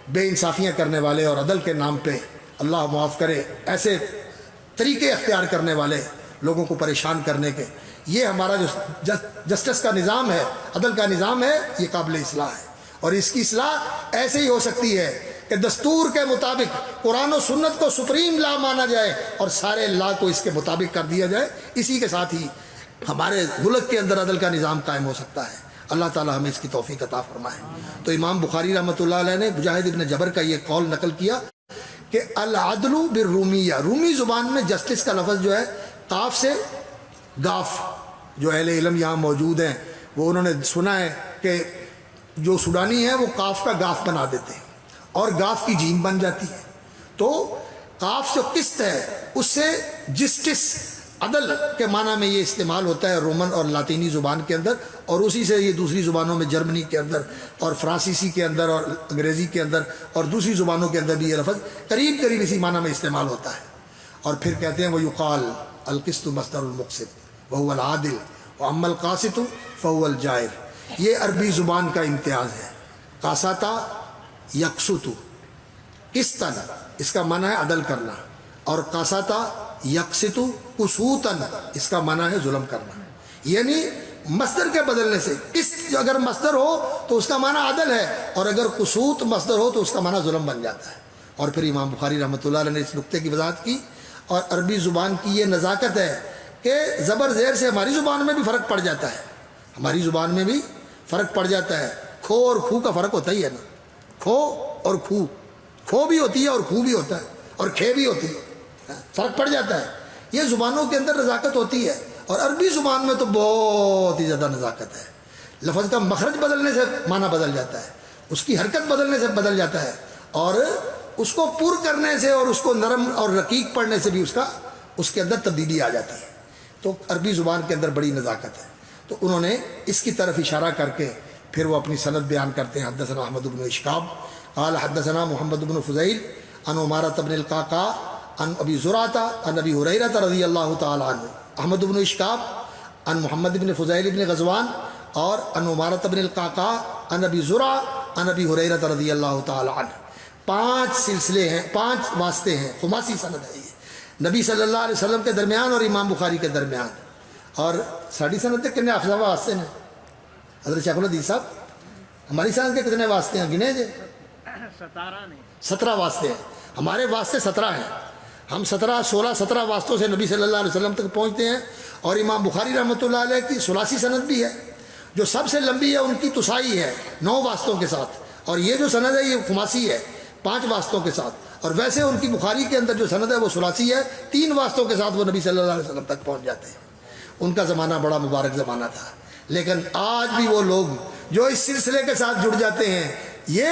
بے انصافیاں کرنے والے اور عدل کے نام پہ اللہ معاف کرے ایسے طریقے اختیار کرنے والے لوگوں کو پریشان کرنے کے، یہ ہمارا جو جسٹس کا نظام ہے، عدل کا نظام ہے، یہ قابل اصلاح ہے، اور اس کی اصلاح ایسے ہی ہو سکتی ہے کہ دستور کے مطابق قرآن و سنت کو سپریم لا مانا جائے اور سارے لا کو اس کے مطابق کر دیا جائے، اسی کے ساتھ ہی ہمارے ملک کے اندر عدل کا نظام قائم ہو سکتا ہے۔ اللہ تعالی ہمیں اس کی توفیق عطا فرمائے۔ تو امام بخاری رحمۃ اللہ علیہ نے مجاہد ابن جبر کا یہ قول نقل کیا کہ العدل بالرومیہ، رومی زبان میں جسٹس کا لفظ جو ہے قاف سے گاف، جو اہل علم یہاں موجود ہیں وہ انہوں نے سنا ہے کہ جو سوڈانی ہے وہ قاف کا گاف بنا دیتے ہیں اور گاف کی جیم بن جاتی ہے، تو قاف جو قسط ہے اس سے جسٹس عدل کے معنی میں یہ استعمال ہوتا ہے رومن اور لاطینی زبان کے اندر، اور اسی سے یہ دوسری زبانوں میں جرمنی کے اندر اور فرانسیسی کے اندر اور انگریزی کے اندر اور دوسری زبانوں کے اندر بھی یہ لفظ قریب قریب اسی معنی میں استعمال ہوتا ہے۔ اور پھر کہتے ہیں وَيُقَالُ الْقِسْطُ مصدر المقسط وَهُوَ الْعَادِلُ وَأَمَّا الْقَاسِطُ فَهُوَ الْجَائِرُ۔ یہ عربی زبان کا امتیاز ہے۔ قاسطا یقسط، قسطن اس کا معنی ہے عدل کرنا، اور قاسطا یقسط قسوطن اس کا معنی ہے ظلم کرنا، یعنی مصدر کے بدلنے سے قسط اگر مصدر ہو تو اس کا معنی عدل ہے، اور اگر قسوط مصدر ہو تو اس کا معنی ظلم بن جاتا ہے۔ اور پھر امام بخاری رحمۃ اللہ علیہ نے اس نقطے کی وضاحت کی، اور عربی زبان کی یہ نزاکت ہے کہ زبر زیر سے ہماری زبان میں بھی فرق پڑ جاتا ہے، ہماری زبان میں بھی فرق پڑ جاتا ہے۔ کھو اور کھو کا فرق ہوتا ہی ہے نا، کھو اور کھو، کھو بھی ہوتی ہے اور کھو بھی ہوتا ہے اور کھے بھی ہوتی ہے، فرق پڑ جاتا ہے۔ یہ زبانوں کے اندر نزاکت ہوتی ہے، اور عربی زبان میں تو بہت ہی زیادہ نزاکت ہے۔ لفظ کا مخرج بدلنے سے معنی بدل جاتا ہے، اس کی حرکت بدلنے سے بدل جاتا ہے، اور اس کو پر کرنے سے اور اس کو نرم اور رقیق پڑھنے سے بھی اس کے اندر تبدیلی آ جاتی ہے۔ تو عربی زبان کے اندر بڑی نزاکت ہے۔ تو انہوں نے اس کی طرف اشارہ کر کے پھر وہ اپنی سند بیان کرتے ہیں۔ حدثنا احمد بن اشکاب قال حدثنا محمد بن فضیل عن عمارة بن القعقاع عن ابی زرعۃ عن ابی ہریرہ رضی اللہ تعالی عنہ۔ احمد بن اشکاب عن محمد بن فضیل بن غزوان اور عن عمارة بن القعقاع عن ابی زرعہ عن ابی ہریرہ رضی اللہ تعالی عنہ۔ 5 سلسلے ہیں، 5 واسطے ہیں، خماسی سند ہے یہ نبی صلی اللہ علیہ وسلم کے درمیان اور امام بخاری کے درمیان۔ اور ساڑھی سند کے کتنے افضل واسطے ہیں حضرت شیخ الحدیث صاحب؟ ہماری سند کے کتنے واسطے ہیں گنے جے؟ 17 واسطے ہیں۔ ہمارے واسطے 17 ہیں، ہم 16 واسطوں سے نبی صلی اللہ علیہ وسلم تک پہنچتے ہیں۔ اور امام بخاری رحمۃ اللہ علیہ کی ثلاثی سند بھی ہے، جو سب سے لمبی ہے، ان کی تسائی ہے 9 واسطوں کے ساتھ، اور یہ جو سند ہے یہ خماسی ہے 5 واسطوں کے ساتھ۔ اور ویسے ان کی بخاری کے اندر جو سند ہے وہ ثلاثی ہے، 3 واسطوں کے ساتھ وہ نبی صلی اللہ علیہ وسلم تک پہنچ جاتے ہیں۔ ان کا زمانہ بڑا مبارک زمانہ تھا، لیکن آج بھی وہ لوگ جو اس سلسلے کے ساتھ جڑ جاتے ہیں، یہ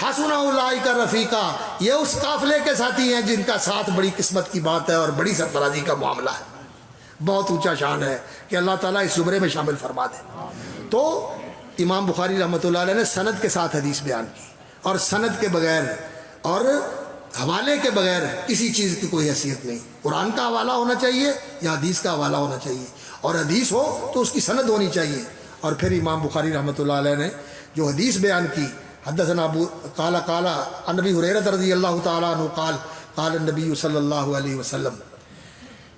حسن اولئک رفیقا، یہ اس قافلے کے ساتھی ہیں جن کا ساتھ بڑی قسمت کی بات ہے اور بڑی سرفرازی کا معاملہ ہے۔ بہت اونچا شان ہے کہ اللہ تعالیٰ اس زمرے میں شامل فرما دے۔ تو امام بخاری رحمۃ اللہ علیہ نے سند کے ساتھ حدیث بیان کی، اور سند کے بغیر اور حوالے کے بغیر کسی چیز کی کوئی حیثیت نہیں۔ قرآن کا حوالہ ہونا چاہیے یا حدیث کا حوالہ ہونا چاہیے، اور حدیث ہو تو اس کی سند ہونی چاہیے۔ اور پھر امام بخاری رحمۃ اللہ علیہ نے جو حدیث بیان کی، حدثنا ابو قال عن ابی ہریرہ رضی اللہ تعالی عنہ قال قال النبی صلی اللہ علیہ وسلم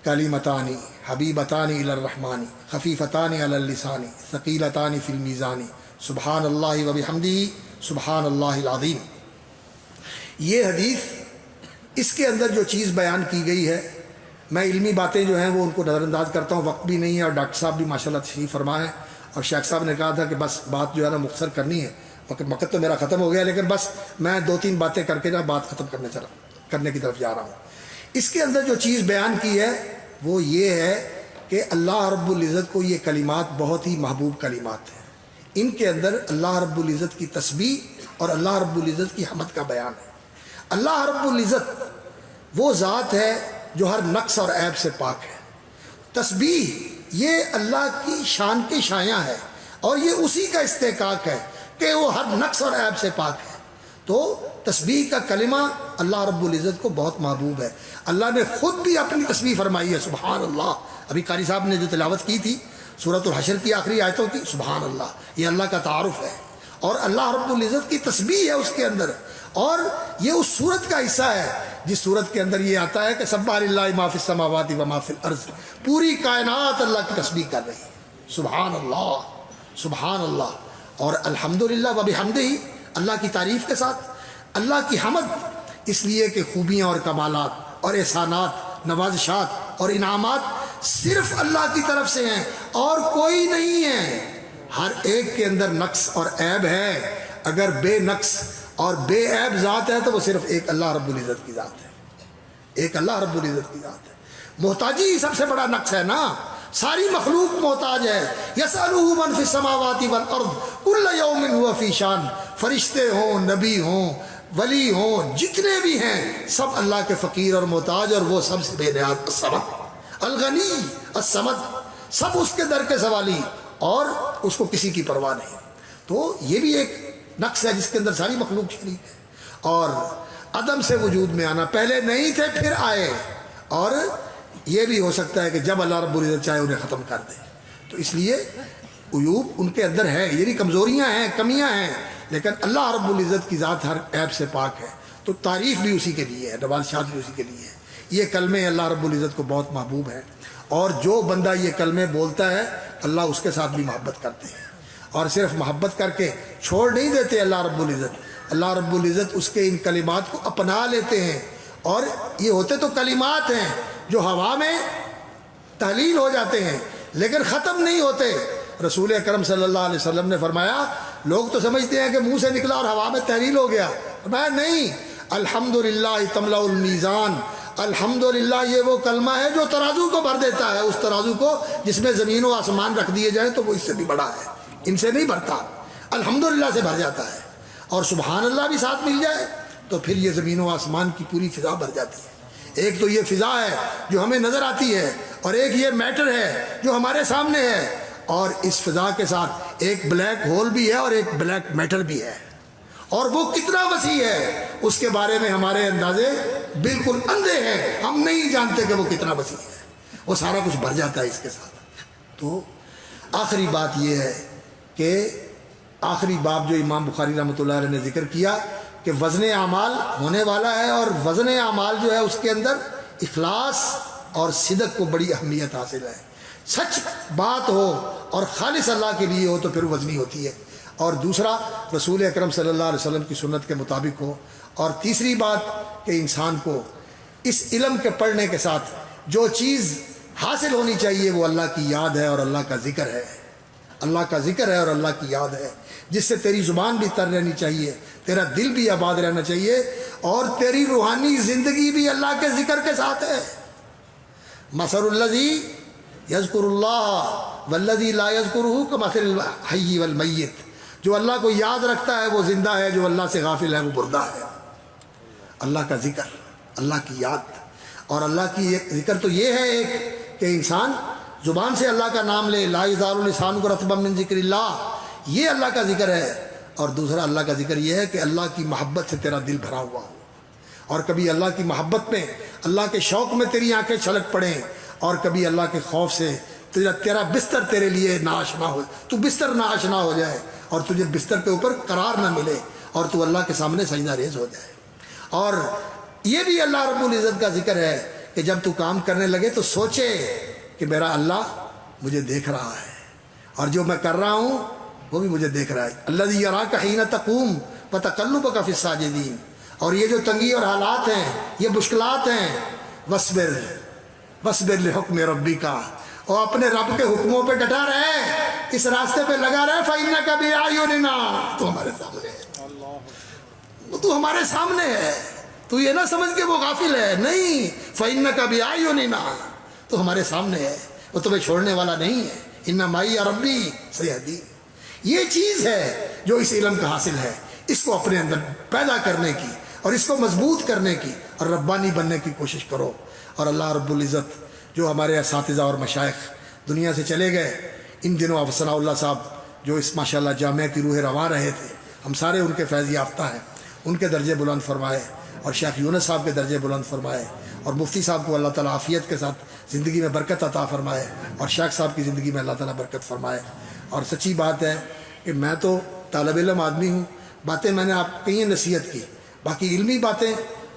کلمتان حبیبتان الی الرحمن خفیفتان علی اللسان ثقیلتان فی المیزان سبحان اللہ وبحمدہ سبحان اللہ العظیم۔ یہ حدیث، اس کے اندر جو چیز بیان کی گئی ہے، میں علمی باتیں جو ہیں وہ ان کو نظر انداز کرتا ہوں، وقت بھی نہیں ہے، اور ڈاکٹر صاحب بھی ماشاءاللہ تشریف فرما ہے، اور شیخ صاحب نے کہا تھا کہ بس بات جو ہے نا مختصر کرنی ہے، وقت تو میرا ختم ہو گیا، لیکن بس میں 2-3 باتیں کر کے نا بات ختم کرنے کی طرف جا رہا ہوں۔ اس کے اندر جو چیز بیان کی ہے وہ یہ ہے کہ اللہ رب العزت کو یہ کلمات بہت ہی محبوب کلمات ہیں۔ ان کے اندر اللہ رب العزت کی تسبیح اور اللہ رب العزت کی حمد کا بیان ہے۔ اللہ رب العزت وہ ذات ہے جو ہر نقص اور عیب سے پاک ہے۔ تسبیح یہ اللہ کی شان کے شایع ہے، اور یہ اسی کا استحقاق ہے کہ وہ ہر نقص اور عیب سے پاک ہے۔ تو تسبیح کا کلمہ اللہ رب العزت کو بہت محبوب ہے۔ اللہ نے خود بھی اپنی تسبیح فرمائی ہے، سبحان اللہ۔ ابھی قاری صاحب نے جو تلاوت کی تھی سورۃ الحشر کی آخری آیتوں کی، سبحان اللہ، یہ اللہ کا تعارف ہے، اور اللہ رب العزت کی تسبیح ہے اس کے اندر۔ اور یہ اس سورت کا حصہ ہے جس سورت کے اندر یہ آتا ہے کہ سبح للہ ما فی السماوات و ما فی الارض، پوری کائنات اللہ کی تسبیح کر رہی ہے، سبحان اللہ سبحان اللہ۔ اور الحمدللہ و بحمدہ، اللہ کی تعریف کے ساتھ اللہ کی حمد، اس لیے کہ خوبیاں اور کمالات اور احسانات، نوازشات اور انعامات صرف اللہ کی طرف سے ہیں اور کوئی نہیں ہے۔ ہر ایک کے اندر نقص اور عیب ہے، اگر بے نقص اور بے عیب ذات ہے تو وہ صرف ایک اللہ رب العزت کی ذات ہے، ایک اللہ رب العزت کی ذات ہے۔ محتاجی ہی سب سے بڑا نقص ہے نا، ساری مخلوق محتاج ہے۔ یسألہ من فی السماوات والارض کل یوم هو فی شان، فرشتے ہوں، نبی ہوں، ولی ہوں، جتنے بھی ہیں سب اللہ کے فقیر اور محتاج، اور وہ سب سے بے نیاز۔ الغنی الصمد، سب اس کے در کے سوالی اور اس کو کسی کی پرواہ نہیں۔ تو یہ بھی ایک نقص ہے جس کے اندر ساری مخلوق شریک ہے۔ اور عدم سے وجود میں آنا، پہلے نہیں تھے پھر آئے، اور یہ بھی ہو سکتا ہے کہ جب اللہ رب العزت چاہے انہیں ختم کر دے۔ تو اس لیے عیوب ان کے اندر ہے، یہ نہیں کمزوریاں ہیں، کمیاں ہیں، لیکن اللہ رب العزت کی ذات ہر عیب سے پاک ہے۔ تو تعریف بھی اسی کے لیے ہے، نواز شاد بھی اسی کے لیے ہے۔ یہ کلمے اللہ رب العزت کو بہت محبوب ہیں، اور جو بندہ یہ کلمے بولتا ہے اللہ اس کے ساتھ بھی محبت کرتے ہیں، اور صرف محبت کر کے چھوڑ نہیں دیتے اللہ رب العزت۔ اللہ رب العزت اس کے ان کلمات کو اپنا لیتے ہیں، اور یہ ہوتے تو کلمات ہیں جو ہوا میں تحلیل ہو جاتے ہیں لیکن ختم نہیں ہوتے۔ رسول اکرم صلی اللہ علیہ وسلم نے فرمایا لوگ تو سمجھتے ہیں کہ منہ سے نکلا اور ہوا میں تحلیل ہو گیا، فرمایا نہیں، الحمدللہ تملأ المیزان، الحمدللہ یہ وہ کلمہ ہے جو ترازو کو بھر دیتا ہے، اس ترازو کو جس میں زمین و آسمان رکھ دیے جائیں تو وہ اس سے بھی بڑا ہے، ان سے نہیں بھرتا، الحمدللہ سے بھر جاتا ہے۔ اور سبحان اللہ بھی ساتھ مل جائے تو پھر یہ زمین و آسمان کی پوری فضا بھر جاتی ہے۔ ایک تو یہ فضا ہے جو ہمیں نظر آتی ہے، اور ایک یہ میٹر ہے جو ہمارے سامنے ہے، اور اس فضا کے ساتھ ایک بلیک ہول بھی ہے اور ایک بلیک میٹر بھی ہے، اور وہ کتنا وسیع ہے اس کے بارے میں ہمارے اندازے بالکل اندھے ہیں، ہم نہیں جانتے کہ وہ کتنا وسیع ہے، وہ سارا کچھ بھر جاتا ہے اس کے ساتھ۔ تو آخری بات یہ ہے کہ آخری باب جو امام بخاری رحمۃ اللہ علیہ نے ذکر کیا کہ وزن اعمال ہونے والا ہے، اور وزن اعمال جو ہے اس کے اندر اخلاص اور صدق کو بڑی اہمیت حاصل ہے۔ سچ بات ہو اور خالص اللہ کے لیے ہو تو پھر وزنی ہوتی ہے، اور دوسرا رسول اکرم صلی اللہ علیہ وسلم کی سنت کے مطابق ہو، اور تیسری بات کہ انسان کو اس علم کے پڑھنے کے ساتھ جو چیز حاصل ہونی چاہیے وہ اللہ کی یاد ہے اور اللہ کا ذکر ہے، اللہ کا ذکر ہے اور اللہ کی یاد ہے، جس سے تیری زبان بھی تر رہنی چاہیے، تیرا دل بھی آباد رہنا چاہیے، اور تیری روحانی زندگی بھی اللہ کے ذکر کے ساتھ ہے۔ مثل الذی یذکر اللہ والذی لا یذکرہ کمثل الحی والمیت، جو اللہ کو یاد رکھتا ہے وہ زندہ ہے، جو اللہ سے غافل ہے وہ مردہ ہے۔ اللہ کا ذکر، اللہ کی یاد، اور اللہ کی ایک ذکر تو یہ ہے ایک کہ انسان زبان سے اللہ کا نام لے، لا یزال لسانک رطبا من ذکر اللہ، یہ اللہ کا ذکر ہے، اور دوسرا اللہ کا ذکر یہ ہے کہ اللہ کی محبت سے تیرا دل بھرا ہوا ہو، اور کبھی اللہ کی محبت میں، اللہ کے شوق میں تیری آنکھیں چھلک پڑیں، اور کبھی اللہ کے خوف سے تیرا بستر تیرے لیے ناآشنا ہو، تو بستر ناآشنا ہو جائے، اور تجھے بستر کے اوپر قرار نہ ملے، اور تو اللہ کے سامنے سجدہ ریز ہو جائے۔ اور یہ بھی اللہ رب العزت کا ذکر ہے کہ جب تو کام کرنے لگے تو سوچے کہ میرا اللہ مجھے دیکھ رہا ہے، اور جو میں کر رہا ہوں وہ بھی مجھے دیکھ رہا ہے۔ الذی یراک حین تقوم وتقلبک فی الساجدین، اور یہ جو تنگی اور حالات ہیں، یہ مشکلات ہیں، وصبر لحکم ربک، اور اپنے رب کے حکموں پہ ڈٹا رہے، اس راستے پہ لگا رہے، فإنک بأعیننا، تو ہمارے سامنے ہے، تو ہمارے سامنے ہے، تو یہ نہ سمجھ کہ وہ غافل ہے، نہیں، فإنک بأعیننا، تو ہمارے سامنے ہے، وہ تمہیں چھوڑنے والا نہیں ہے، ان معی ربی سیہدین۔ یہ چیز ہے جو اس علم کا حاصل ہے، اس کو اپنے اندر پیدا کرنے کی اور اس کو مضبوط کرنے کی اور ربانی بننے کی کوشش کرو۔ اور اللہ رب العزت جو ہمارے اساتذہ اور مشائخ دنیا سے چلے گئے، ان دنوں افسنا اللہ صاحب جو اس ماشاءاللہ جامعہ کی روح رواں رہے تھے، ہم سارے ان کے فیض یافتہ ہیں، ان کے درجے بلند فرمائے، اور شیخ یونس صاحب کے درجے بلند فرمائے، اور مفتی صاحب کو اللہ تعالیٰ عافیت کے ساتھ زندگی میں برکت عطا فرمائے، اور شیخ صاحب کی زندگی میں اللہ تعالیٰ برکت فرمائے۔ اور سچی بات ہے کہ میں تو طالب علم آدمی ہوں، باتیں میں نے آپ کئی نصیحت کی، باقی علمی باتیں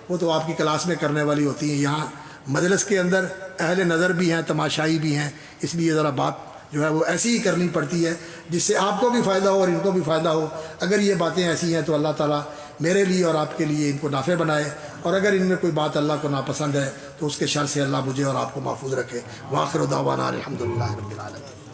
وہ تو آپ کی کلاس میں کرنے والی ہوتی ہیں، یہاں مجلس کے اندر اہل نظر بھی ہیں، تماشائی بھی ہیں، اس لیے ذرا بات جو ہے وہ ایسی ہی کرنی پڑتی ہے جس سے آپ کو بھی فائدہ ہو اور ان کو بھی فائدہ ہو۔ اگر یہ باتیں ایسی ہیں تو اللہ تعالیٰ میرے لیے اور آپ کے لیے ان کو نافع بنائے، اور اگر ان میں کوئی بات اللہ کو ناپسند ہے تو اس کے شر سے اللہ مجھے اور آپ کو محفوظ رکھے۔ وآخر دعوانا الحمدللہ رب العالمین۔